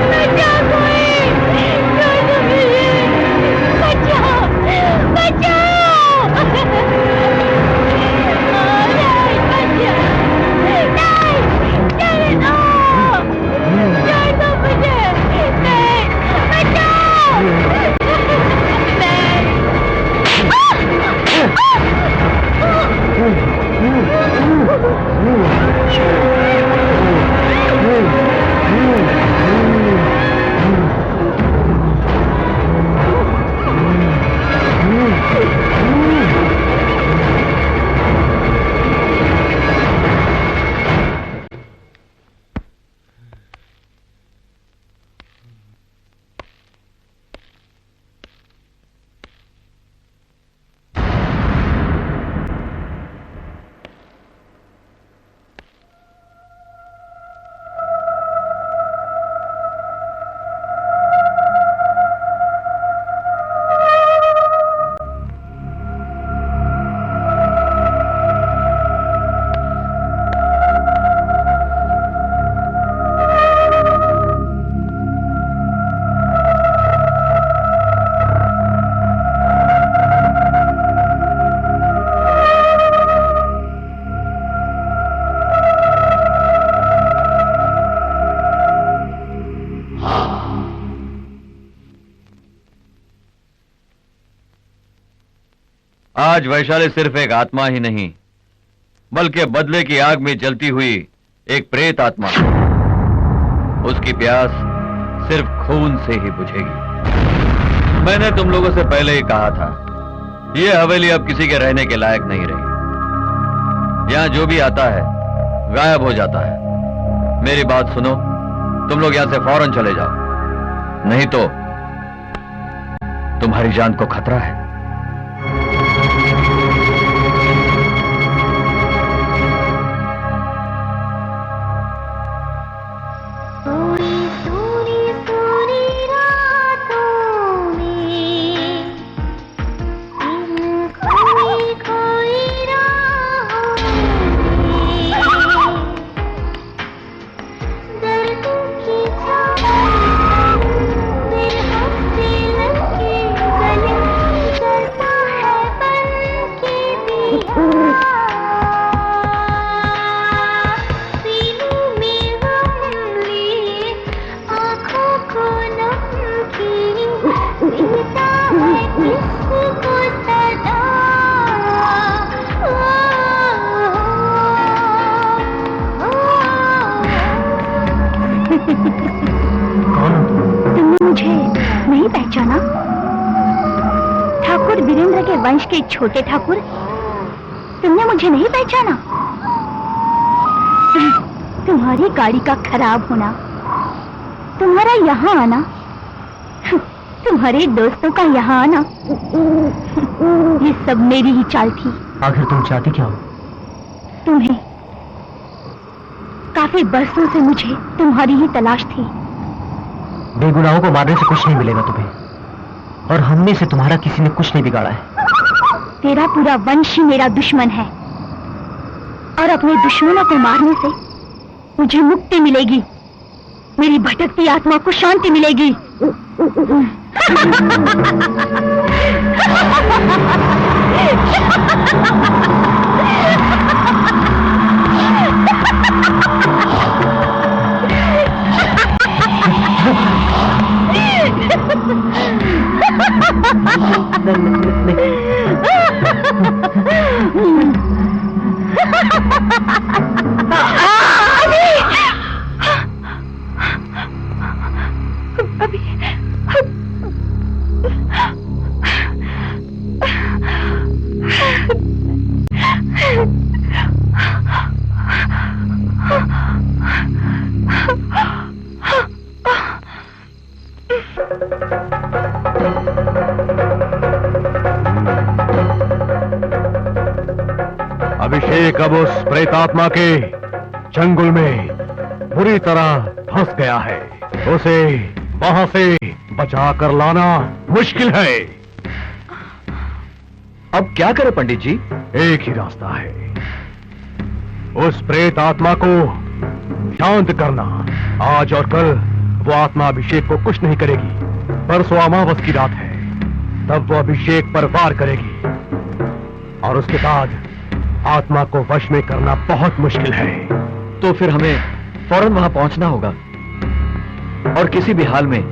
बचाओ कोई, छोड़ दो मुझे, बचाओ, बचाओ। नहीं, बचाओ, नहीं, छोड़ दो मुझे, नहीं, बचाओ, आज वैशाली सिर्फ एक आत्मा ही नहीं बल्कि बदले की आग में जलती हुई एक प्रेत आत्मा। उसकी प्यास सिर्फ खून से ही बुझेगी। मैंने तुम लोगों से पहले ही कहा था, यह हवेली अब किसी के रहने के लायक नहीं रही। यहाँ जो भी आता है गायब हो जाता है। मेरी बात सुनो, तुम लोग यहाँ से फौरन चले जाओ, नहीं तो तुम्हारी जान को खतरा है। ठाकुर वीरेंद्र के वंश के छोटे ठाकुर, तुमने मुझे नहीं पहचाना? तुम्हारी गाड़ी का खराब होना, तुम्हारा यहाँ आना, तुम्हारे दोस्तों का यहाँ आना, ये सब मेरी ही चाल थी। आखिर तुम चाहती क्या हो? तुम्हें। काफी बरसों से मुझे तुम्हारी ही तलाश थी। बेगुनाहों को मारने से कुछ नहीं मिलेगा तुम्हें, और हमने से तुम्हारा किसी ने कुछ नहीं बिगाड़ा है। तेरा पूरा वंश ही मेरा दुश्मन है, और अपने दुश्मनों को मारने से मुझे मुक्ति मिलेगी, मेरी भटकती आत्मा को शांति मिलेगी। अभिषेक अब उस प्रेतात्मा के चंगुल में बुरी तरह फंस गया है। उसे वहां से बचा कर लाना मुश्किल है। अब क्या करें पंडित जी? एक ही रास्ता है, उस प्रेत आत्मा को शांत करना। आज और कल वो आत्मा अभिषेक को कुछ नहीं करेगी। परसों अमावस की रात है, तब वो अभिषेक पर वार करेगी, और उसके बाद आत्मा को वश में करना बहुत मुश्किल है। तो फिर हमें फौरन वहां पहुंचना होगा, और किसी भी हाल में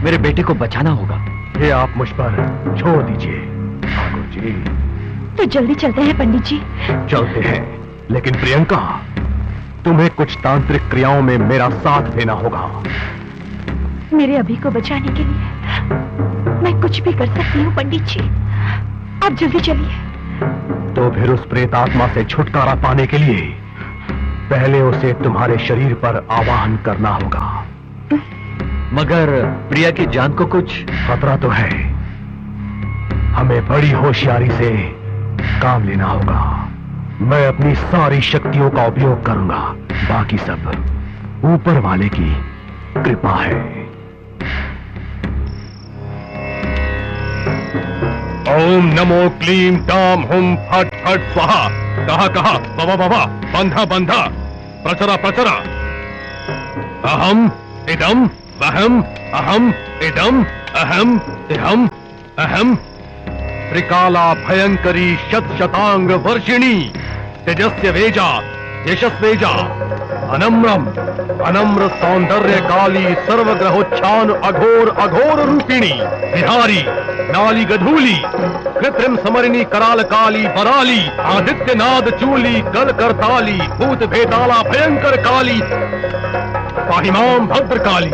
मेरे बेटे को बचाना होगा। ये आप मुझ पर छोड़ दीजिए ठाकुर जी। तो जल्दी चलते हैं पंडित जी। चलते हैं, लेकिन प्रियंका, तुम्हें कुछ तांत्रिक क्रियाओं में मेरा साथ देना होगा। मेरे अभी को बचाने के लिए मैं कुछ भी कर सकती हूँ पंडित जी, आप जल्दी चलिए। तो फिर उस प्रेत आत्मा से छुटकारा पाने के लिए पहले उसे तुम्हारे शरीर पर आवाहन करना होगा। मगर प्रिया की जान को कुछ खतरा तो है, हमें बड़ी होशियारी से काम लेना होगा। मैं अपनी सारी शक्तियों का उपयोग करूंगा, बाकी सब ऊपर वाले की कृपा है। ओम नमो क्लीम टाम हुम फट फट स्वाहा। कहा कहा बाबा बाबा, बंधा बंधा, प्रचरा प्रचरा। अहम इदम वहम, अहम इदम अहम इहम अहम। त्रिकाला भयंकरी शत शतांग वर्षिणी, तेजस्य वेजा यशस्वेजा, अनम्रम अनम्र सौंदर्य काली, सर्वग्रहोच्छान अघोर अघोर रूपिणी, बिहारी नाली गधूली, कृत्रिम समरिणी कराल काली बराली, आदित्यनाद चूली गल करताली, भूत भेताला भयंकर काली, पाहिमाम भद्रकाली।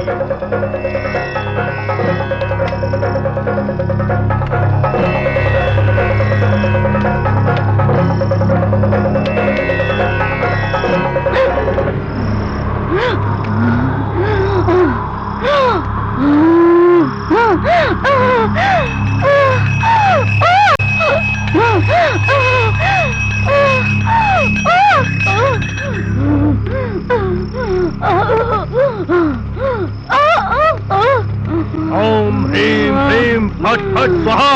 फट फट स्वाहा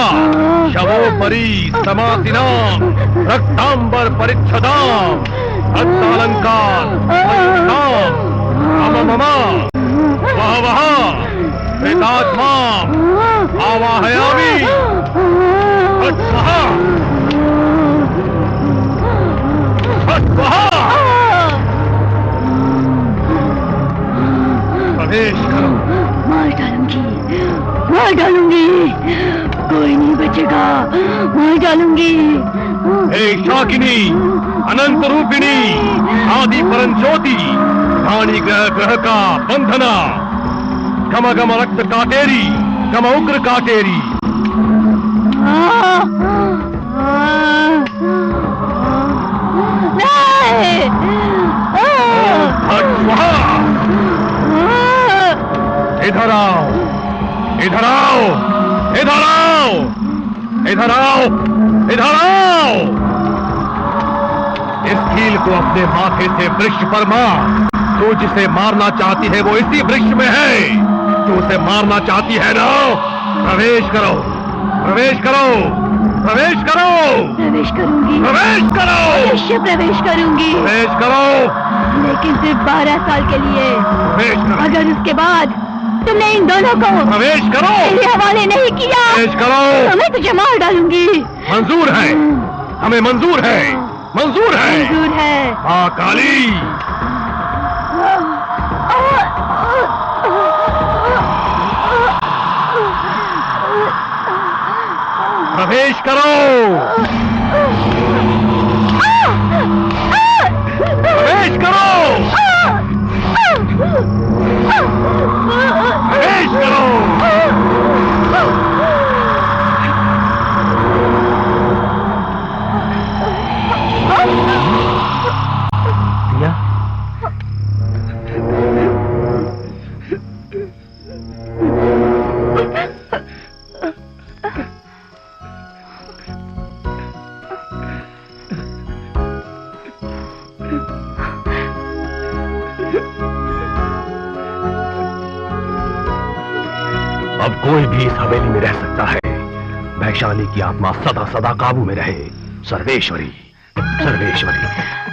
शवोपरि समासिनाम रक्तांबर परिच्छदाम रक्तालंकार मम मम वह वह प्रेतात्माम आवाहयामि फट स्वाहा फट स्वाहा प्रवेश करो। मार डालूंगी कोई नहीं बचेगा, मार डालूंगी। हे शाकिनी अनंत रूपिणी आदि परम ज्योति प्राणी ग्रह ग्रह का बंधना गम गम रक्त काटेरी गम उग्र काटेरी इधर आओ इधर आओ इधर आओ इधर आओ इधर आओ। इस कील को अपने माथे से वृक्ष पर मार। जो जिसे मारना चाहती है वो इसी वृक्ष में है। जो उसे मारना चाहती है ना, प्रवेश करो प्रवेश करो प्रवेश करो प्रवेश करूंगी, प्रवेश करो अवश्य प्रवेश करूंगी, प्रवेश करो लेकिन सिर्फ 12 साल के लिए। प्रवेश करो अगर उसके बाद तुमने इन दोनों को प्रवेश करो मेरे हवाले नहीं किया प्रवेश करो। तो मैं तुझे मार डालूंगी। मंजूर है, हमें मंजूर है मंजूर है। मंजूर है। हाँ काली प्रवेश करो प्रवेश करो प्रवेश करो। दिया अब कोई भी इस हवेली में रह सकता है। वैशाली की आत्मा सदा सदा काबू में रहे। सर्वेश्वरी सर्वेश्वरी।